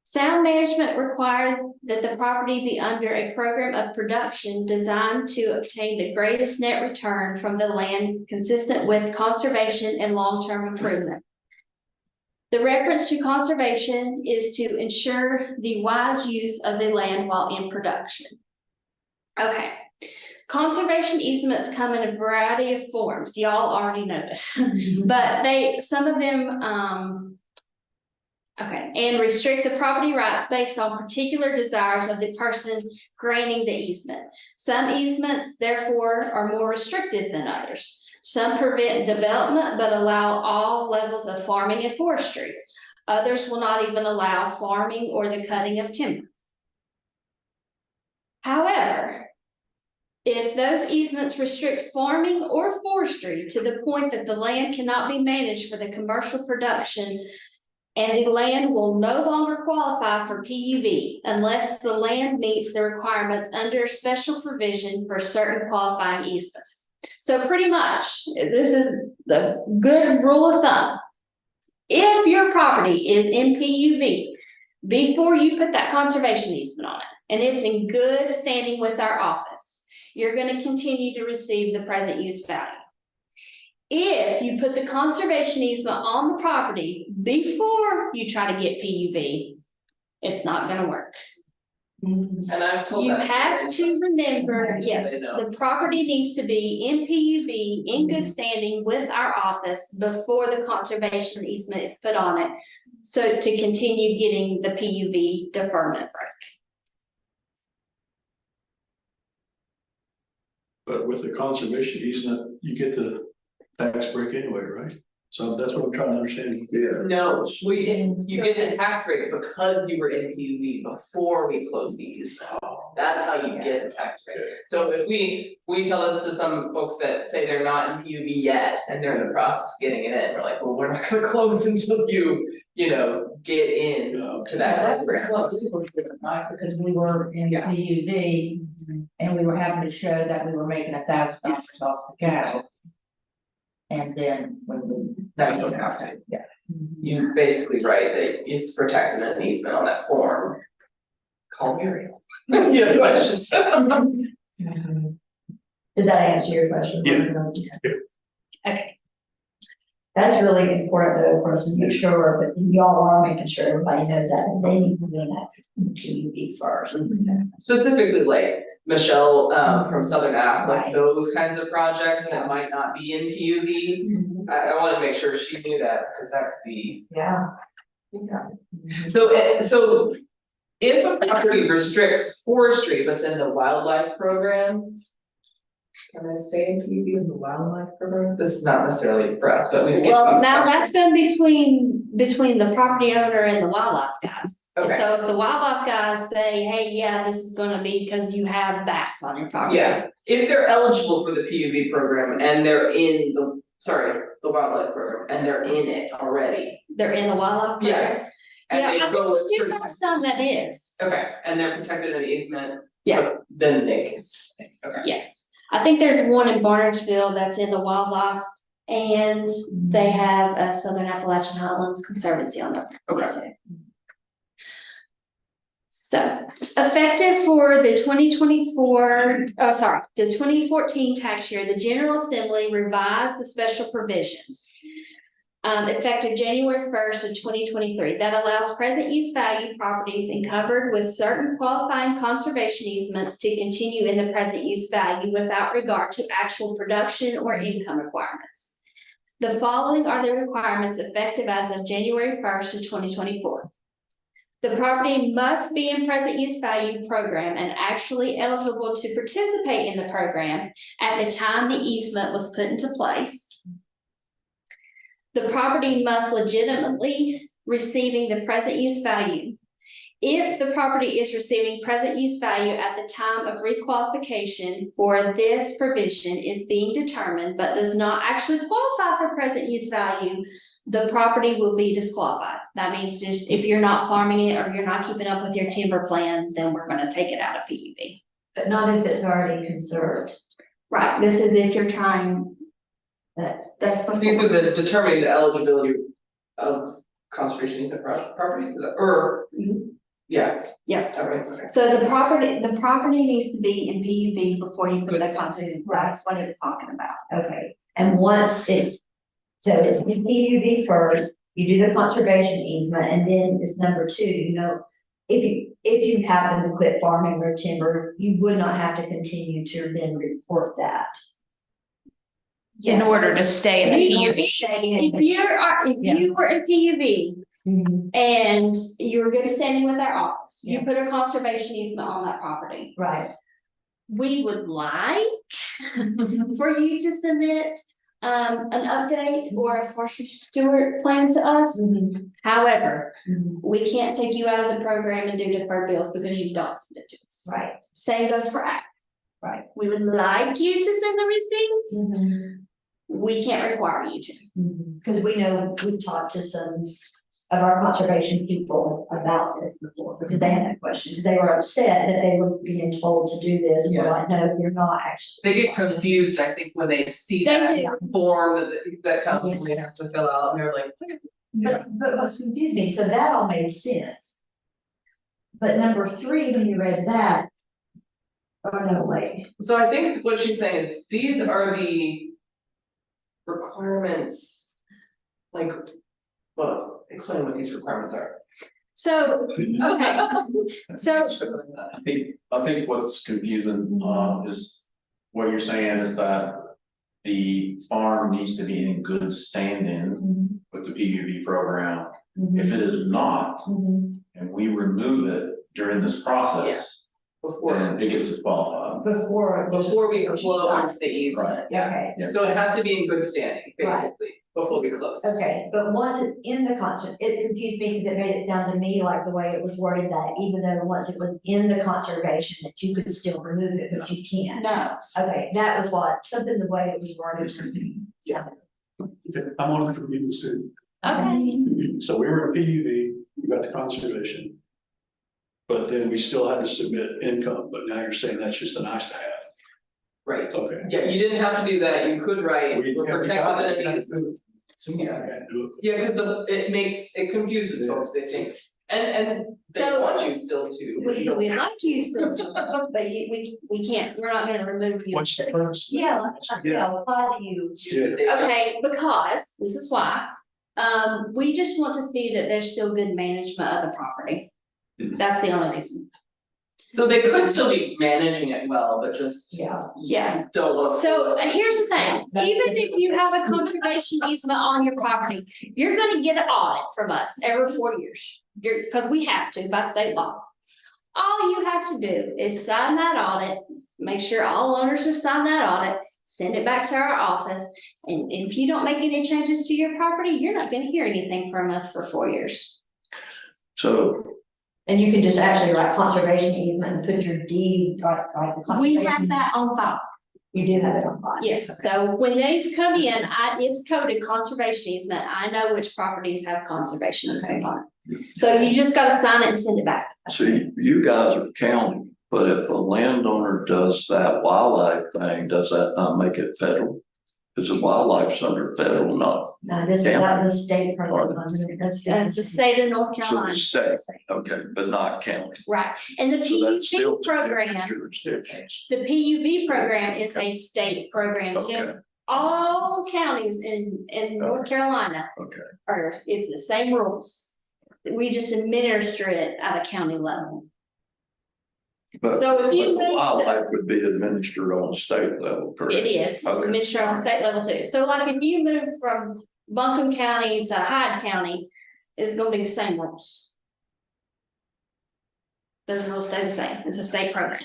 Sound management required that the property be under a program of production designed to obtain the greatest net return from the land consistent with conservation and long-term improvement. The reference to conservation is to ensure the wise use of the land while in production. Okay, conservation easements come in a variety of forms, y'all already know this, but some of them, okay, and restrict the property rights based on particular desires of the person granting the easement. Some easements, therefore, are more restrictive than others. Some prevent development but allow all levels of farming and forestry. Others will not even allow farming or the cutting of timber. However, if those easements restrict farming or forestry to the point that the land cannot be managed for the commercial production and the land will no longer qualify for PUV unless the land meets the requirements under special provision for certain qualifying easements. So pretty much, this is the good rule of thumb. If your property is in PUV, before you put that conservation easement on it, and it's in good standing with our office, you're gonna continue to receive the present use value. If you put the conservation easement on the property before you try to get PUV, it's not gonna work. And I've told You that. have to remember, yes, They know. the property needs to be in PUV, in good standing with our office before the conservation easement is put on it. So to continue getting the PUV deferment break. But with the conservation easement, you get the tax break anyway, right? So that's what I'm trying to understand. Yeah. No, you get the tax break because you were in PUV before we closed the easement. That's how you get the tax break. So if we tell this to some folks that say they're not in PUV yet and they're in the process of getting it in, we're like, well, we're not gonna close until you know, get in to that. That was what we were doing, right, because we were in Yeah. PUV and we were having to show that we were making $1,000 off the cattle. And then when we. Now you don't have to. Yeah. You basically write that it's protected an easement on that form. Call Muriel. You have questions? Did that answer your question? Yeah. Okay, That's really important though, of course, to make sure, but y'all are making sure everybody knows that, and they need to do that PUV first. Specifically like Michelle from Southern App, like Right. those kinds of projects that might not be in PUV. I wanna make sure she knew that, because that could be. Yeah. So if a property restricts forestry, but then the wildlife program. Can I stay in PUV with the wildlife program? This is not necessarily for us, but we can get well, these now that's questions. gonna be between the property owner and the wildlife guys. Okay. So if the wildlife guys say, hey, yeah, this is gonna be because you have bats on your property. Yeah, if they're eligible for the PUV program and they're in the wildlife program and they're in it already. They're in the wildlife program. Yeah. And Yeah, they I go think with we do have some that is, okay, and they're protected in easement. Yeah. but Then they can stay, okay. yes. I think there's one in Barnersville that's in the wildlife, and they have a Southern Appalachian Highlands Conservancy on their property too. So, effective for the 2014 tax year, the General Assembly revised the special provisions. Effective January 1st of 2023, that allows present use value properties encumbered with certain qualifying conservation easements to continue in the present use value without regard to actual production or income requirements. The following are the requirements effective as of January 1st of 2024. The property must be in present use value program and actually eligible to participate in the program at the time the easement was put into place. The property must legitimately receiving the present use value. If the property is receiving present use value at the time of requalification for this provision is being determined, but does not actually qualify for present use value, the property will be disqualified. That means just if you're not farming it or you're not keeping up with your timber plan, then we're gonna take it out of PUV. But not if it's already conserved. Right, this is if you're trying, that's These before. are the determining the eligibility of conservation easement property, is that- or, yeah. Yeah. Alright, okay. So the property needs to be in PUV before you put Good. that conservation, that's what it's talking about. Okay, and once it's in PUV first, you do the conservation easement, and then it's number two, you know. If you happen to quit farming or timber, you would not have to continue to then report that. In order to stay in the PUV. If you were in PUV Mhm. and you're good standing with our office, you Yeah. put a conservation easement on that property. Right, We would like for you to submit an update or a forestry steward plan to us. However, we can't take you out of the program and do deferred bills because you don't submit to us. right, Same goes for ACT. right. We would like you to send the receipts. We can't require you to. Because we know, we've talked to some of our conservation people about this before, because they had that question, because they were upset that they were being told to do this, and we're Yeah. like, no, you're not actually. They get confused, I think, when they see They that do. form that comes and they have to fill out, and they're like, Yeah. But what's confused me, so that all made sense. But number three, when you read that. Oh, no, wait. So I think what she's saying is, these are the requirements, like, well, explain what these requirements are. So, okay, so I think what's confusing, is what you're saying is that the farm needs to be in good standing with the PUV program. If it is not, and we remove it during this process, Before, then it gets disqualified. before we close the easement, yeah. Okay, Yeah. So it has to be in good standing, basically, before we close. okay, but once it's in the concert, it confused me because it made it sound to me like the way it was worded that even though once it was in the conservation, that you could still remove it, but you can't. No, Okay, that was what, something the way it was worded just. Yeah. Okay, I'm on it for you too. okay, So we were in PUV, we got the conservation. But then we still had to submit income, but now you're saying that's just a nice to have. Right, Okay. yeah, you didn't have to do that, you could write, We we're got protected it. entities. Somebody had to do it. Yeah, cause it confuses folks, they think, and they So- want you still to. but you we'd don't. like you still to, but we can't, we're not gonna remove you. What's the purpose? Yeah, apply to you. Use the data. Okay, because, this is why, we just want to see that there's still good management of the property. That's the only reason. So they could still be managing it well, but just Yeah. Yeah. don't look. So here's the thing, even if you have a conservation easement on your property, you're gonna get an audit from us every 4 years. Cause we have to by state law. All you have to do is sign that audit, make sure all owners have signed that audit, send it back to our office. And if you don't make any changes to your property, you're not gonna hear anything from us for 4 years. So, And you can just actually write conservation easement and put your deed, like the We conservation. have that on file. You do have it on file. Yes, so when these come in, it's coded conservation easement, I know which properties have conservation easement on it. So you just gotta sign it and send it back. see, you guys are county, but if a landowner does that wildlife thing, does that not make it federal? Because the wildlife's under federal, not, No, this that was a state program, wasn't it? That's- It's the state of North so the Carolina, state, okay, but not county. right, and the So that's still PUV program, jurisdictions. the PUV program is a state program Okay, too. All counties in North Carolina okay. are, it's the same rules. We just administer it at a county level. But So if you but move to- wildlife would be administered on the state level, correct? It is, it's Okay. administered on state level too, so like if you move from Buncombe County to Hyde County, it's gonna be the same rules. Those rules stay the same, it's a state program.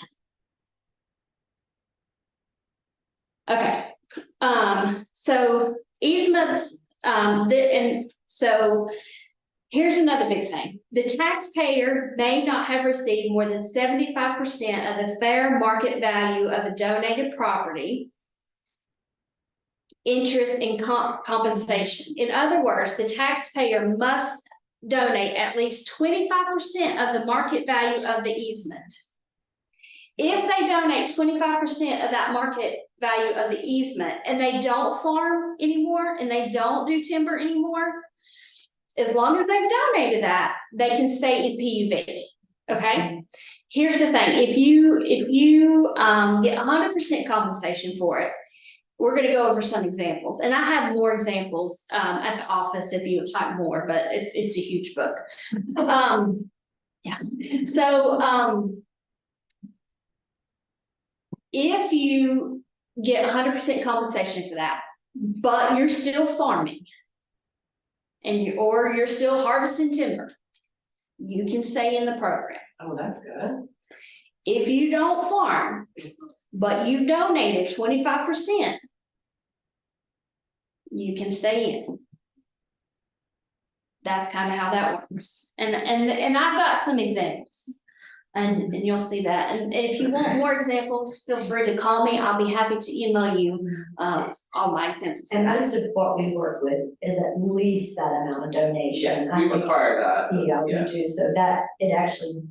Okay, so easements, and so. Here's another big thing, the taxpayer may not have received more than 75% of the fair market value of a donated property. Interest and compensation, in other words, the taxpayer must donate at least 25% of the market value of the easement. If they donate 25% of that market value of the easement and they don't farm anymore and they don't do timber anymore, as long as they've donated that, they can stay in PUV, okay? Here's the thing, if you get 100% compensation for it, we're gonna go over some examples, and I have more examples at the office if you would like more, but it's a huge book. Yeah, so if you get 100% compensation for that, but you're still farming, and you're still harvesting timber, you can stay in the program. Oh, that's good. If you don't farm, but you donated 25%, you can stay in. That's kind of how that works. And I've got some examples. And you'll see that. And if you want more examples, feel free to call me. I'll be happy to email you all my examples. And most of what we work with is at least that amount of donation. Yes, I we think- require that. Yeah, we do, so that, it actually.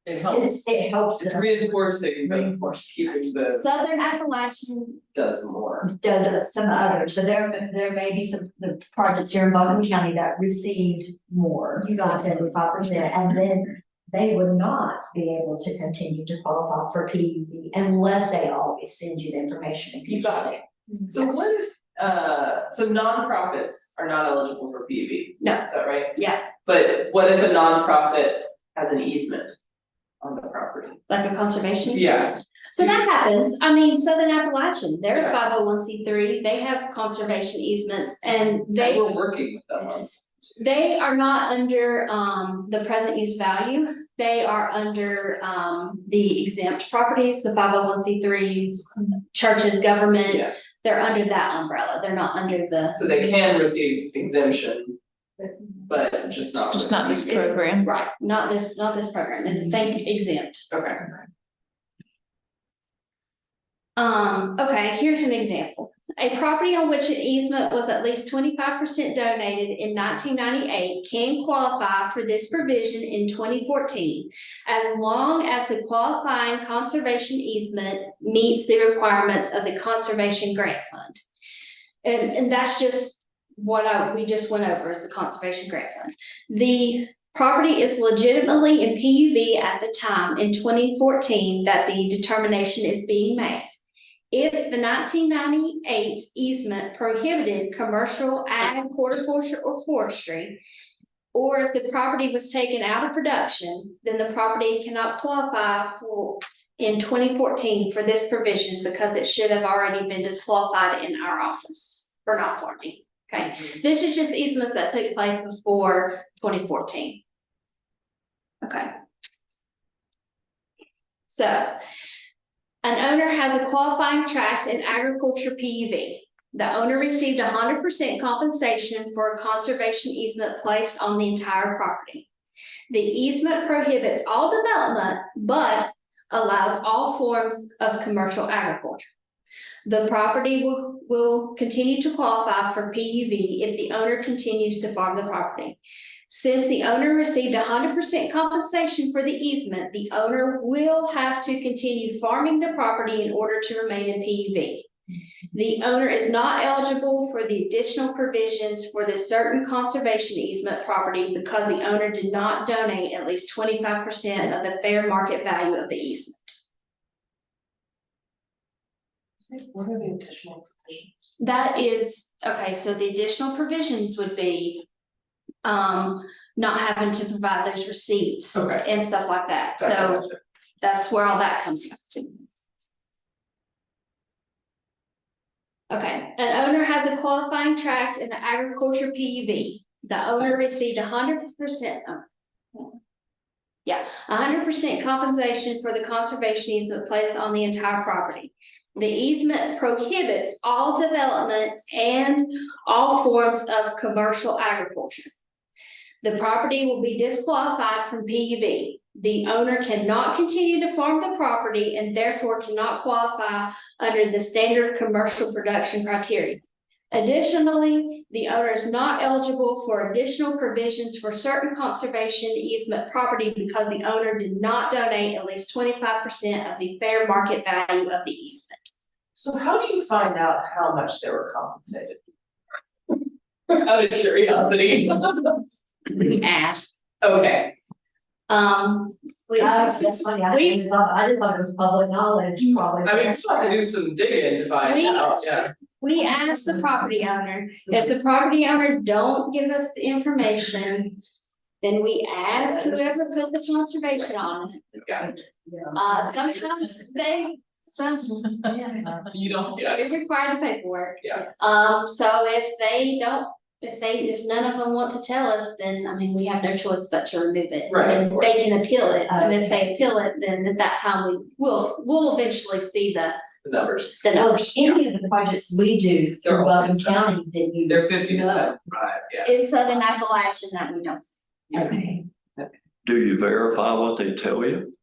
It helps, It helps it's them. reinforcing, but keeping the Southern Appalachian does more. Does some others, so there may be some, the projects here in Buncombe County that received more, you got 75%, and then they would not be able to continue to qualify for PUV unless they always send you the information. You got it. So what if, so nonprofits are not eligible for PUV? No. Is that right? Yeah. But what if a nonprofit has an easement on the property? like a conservation. Yeah, So that happens, I mean, Southern Appalachian, they're Yeah. a 501c3, they have conservation easements and they. we're working with them on. They are not under the present use value, they are under the exempt properties, the 501c3s, churches, government. Yeah. They're under that umbrella, they're not under the. So they can receive exemption, but just not. Just not this It's- program. Right, not this program, and think exempt. Okay. Okay, here's an example. A property on which an easement was at least 25% donated in 1998 can qualify for this provision in 2014 as long as the qualifying conservation easement meets the requirements of the Conservation Grant Fund. And that's just what we just went over is the Conservation Grant Fund. The property is legitimately in PUV at the time in 2014 that the determination is being made. If the 1998 easement prohibited commercial ag, horticulture, or forestry, or if the property was taken out of production, then the property cannot qualify for in 2014 for this provision because it should have already been disqualified in our office for not farming. Okay, this is just easements that took place before 2014. Okay. So, an owner has a qualifying tract in agriculture PUV. The owner received 100% compensation for a conservation easement placed on the entire property. The easement prohibits all development, but allows all forms of commercial agriculture. The property will continue to qualify for PUV if the owner continues to farm the property. Since the owner received 100% compensation for the easement, the owner will have to continue farming the property in order to remain in PUV. The owner is not eligible for the additional provisions for the certain conservation easement property because the owner did not donate at least 25% of the fair market value of the easement. What are the additional provisions? That is, okay, so the additional provisions would be not having to provide those receipts Okay. and stuff like that. Gotcha, So gotcha. that's where all that comes up to. Okay, an owner has a qualifying tract in the agriculture PUV. The owner received 100%. 100% compensation for the conservation easement placed on the entire property. The easement prohibits all development and all forms of commercial agriculture. The property will be disqualified from PUV. The owner cannot continue to farm the property and therefore cannot qualify under the standard commercial production criteria. Additionally, the owner is not eligible for additional provisions for certain conservation easement property because the owner did not donate at least 25% of the fair market value of the easement. So how do you find out how much they were compensated? Out of curiosity. We ask. Okay, That's funny, I just thought it was public knowledge, probably. I mean, you have to do some digging to find We- out, yeah. We ask the property owner, if the property owner don't give us the information, then we ask whoever put the conservation on it. Got it. Sometimes You don't, yeah, we require the paperwork. Yeah. So if none of them want to tell us, then, I mean, we have no choice but to remove it. Right, of And course. they can appeal it, and if they appeal it, then at that time, we'll eventually see the the numbers, the Well, numbers. any of the projects we do They're through all Buncombe inside. County, then you. they're 50 to No. 75, yeah. In Southern Appalachian, that we don't. Okay. Do you verify what they tell you?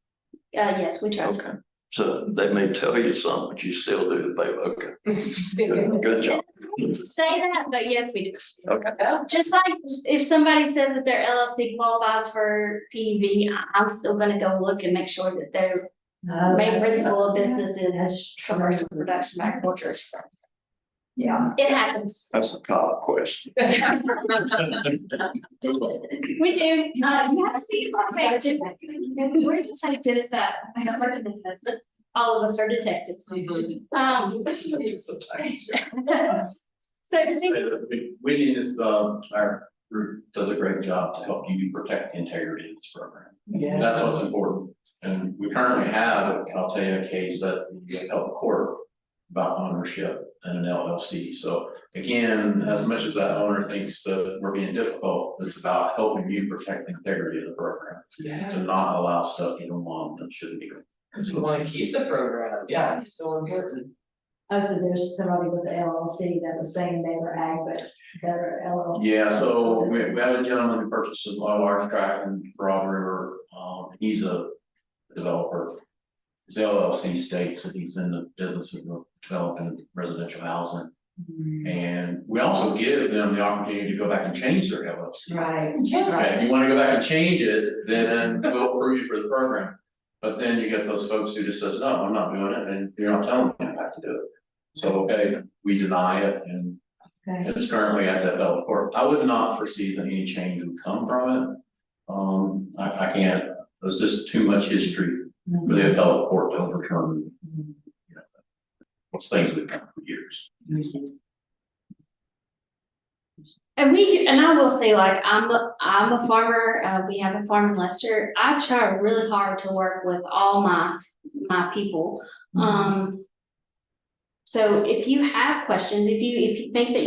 Yes, we try to. Okay, so they may tell you something, but you still do, babe, okay, good job. hate to say that, but yes, we do. Okay. Just like if somebody says that their LLC qualifies for PUV, I'm still gonna go look and make sure that their main principle of business is commercial production of agriculture. So Yeah. it happens. That's a cop question. We do, you have to see it. We're detectives that work in this system. All of us are detectives. So the thing, We is, our group does a great job to help you protect the integrity of this program. Yeah. That's what's important. And we currently have, I'll tell you a case that we held court about ownership in an LLC. So again, as much as that owner thinks that we're being difficult, it's about helping you protect the integrity of the program. Yeah. To not allow stuff you don't want that shouldn't be. Cause we wanna keep the program, yeah, it's so important. Oh, so there's somebody with the LLC that was saying they were ag, but they're LLC. Yeah, so we have a gentleman who purchases my large tract in Broad River, he's a developer. His LLC states that he's in the business of developing residential housing. And we also give them the opportunity to go back and change their LLC. Right. Okay, if you wanna go back and change it, then we'll approve you for the program. But then you get those folks who just says, no, I'm not doing it, and you're not telling me I have to do it. So, okay, we deny it, and Okay. it's currently at the appellate court. I would not foresee that any change would come from it. I can't, there's just too much history for the appellate court to overturn. You know, what's things we've done for years. and I will say, like, I'm a farmer, we have a farm in Leicester. I try really hard to work with all my people. So if you have questions, if you think that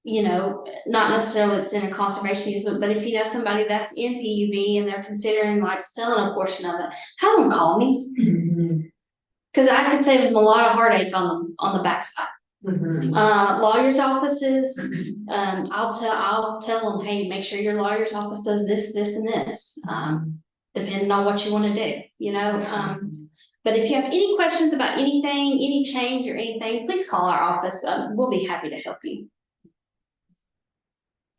you know, not necessarily it's in a conservation easement, but if you know somebody that's in PUV and they're considering like selling a portion of it, have them call me. Cause I could save them a lot of heartache on the backside. Lawyers' offices, I'll tell them, hey, make sure your lawyer's office does this, this, and this, depending on what you wanna do, you know, but if you have any questions about anything, any change or anything, please call our office, we'll be happy to help you.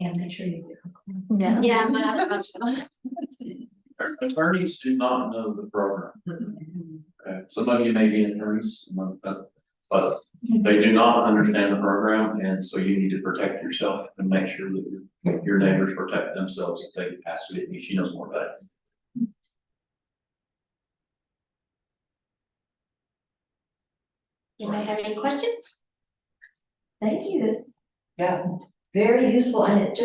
And make sure you. Yeah. Yeah, but I have a bunch of them. Attorneys do not know the program. Okay, some of you may be attorneys, but they do not understand the program, and so you need to protect yourself and make sure that your neighbors protect themselves if they pass it. She knows more about it. Anybody have any questions? Thank you, this Yeah. very useful, and it's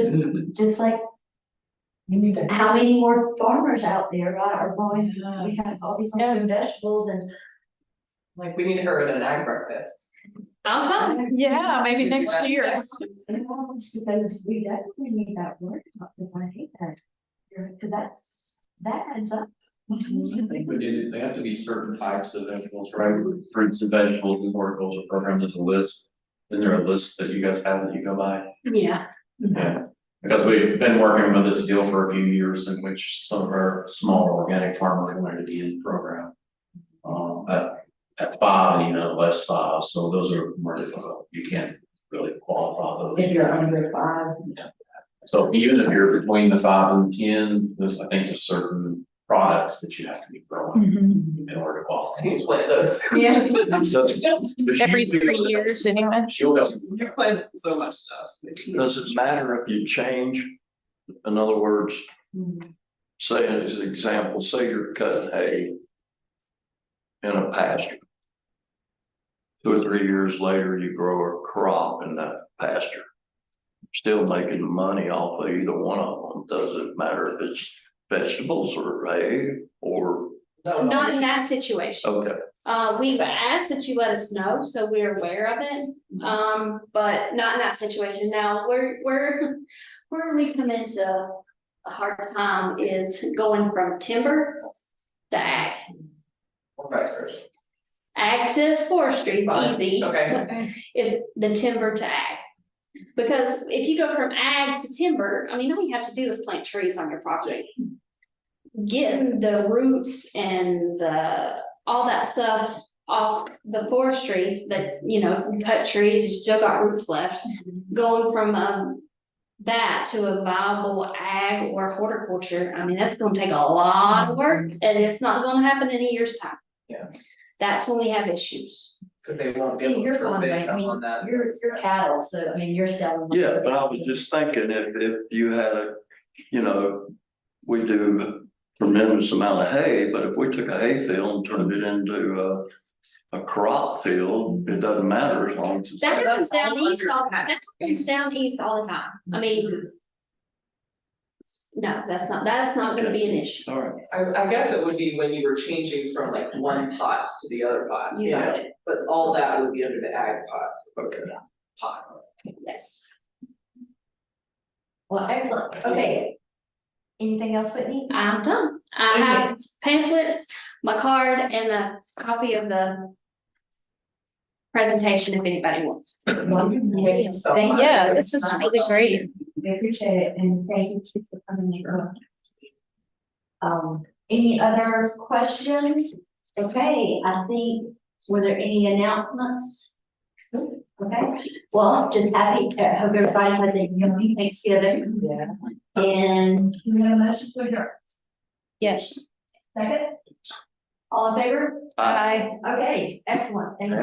just like, You need to. how many more farmers out there, right, are going, we have all these fruits and vegetables and. Like, we need her at an ag breakfast. I'll come. Yeah, maybe next year. Because we definitely need that word, because I hate that, because that adds up. I think we do, they have to be certain types of vegetables, right? Fruits and vegetables and horticulture program, there's a list. Isn't there a list that you guys have that you go by? Yeah. Yeah, because we've been working with this deal for a few years in which some of our small organic farmers wanted to be in the program. At 5 and even less 5, so those are more difficult. You can't really qualify those. If you're under 5. So even if you're between the 5 and 10, there's, I think, there's certain products that you have to be growing in order to qualify. Who's playing those? Yeah. So, Every 3 years anyway. She'll help. You're playing so much stuff. Does it matter if you change? In other words, say as an example, say you're cutting hay in a pasture. 2 or 3 years later, you grow a crop in that pasture. Still making money off of either one of them. Does it matter if it's vegetables or hay or? Not in that situation. Okay, We've asked that you let us know, so we're aware of it, but not in that situation. Now, where we come into a hard time is going from timber to ag. Or vice versa. Ag to forestry, Fine. easy. Okay. It's the timber to ag. Because if you go from ag to timber, I mean, all you have to do is plant trees on your property. Getting the roots and all that stuff off the forestry that, you know, cut trees, you still got roots left. Going from, that to a viable ag or horticulture, I mean, that's gonna take a lot of work and it's not gonna happen in a year's time. Yeah. That's when we have issues. Cause they won't be See, able you're to turn fine, the I income mean, on that. you're cattle, so I mean, you're selling. Yeah, but I was just thinking if you had a, you know, we do a tremendous amount of hay, but if we took a hay field and turned it into a crop field, it doesn't matter as long as it's. That happens that's all down east all, under- that happens down east all the time. I mean. No, that's not gonna be an issue. All right. I guess it would be when you were changing from like one pot to the other pot, You you got know, but all that would be under the ag pots. Okay. Pot. Yes. Well, excellent, okay. Anything else, Whitney? I'm done. I have pamphlets, my card, and a copy of the presentation if anybody wants. Yeah, this is really great. We appreciate it and thank you for coming in. Any other questions? Okay, I think, were there any announcements? Okay, well, just happy, hope everybody has a yummy Thanksgiving. Yeah. And we have a motion to adjourn. Yes. Second? All in favor? Bye. Okay, excellent, thank you.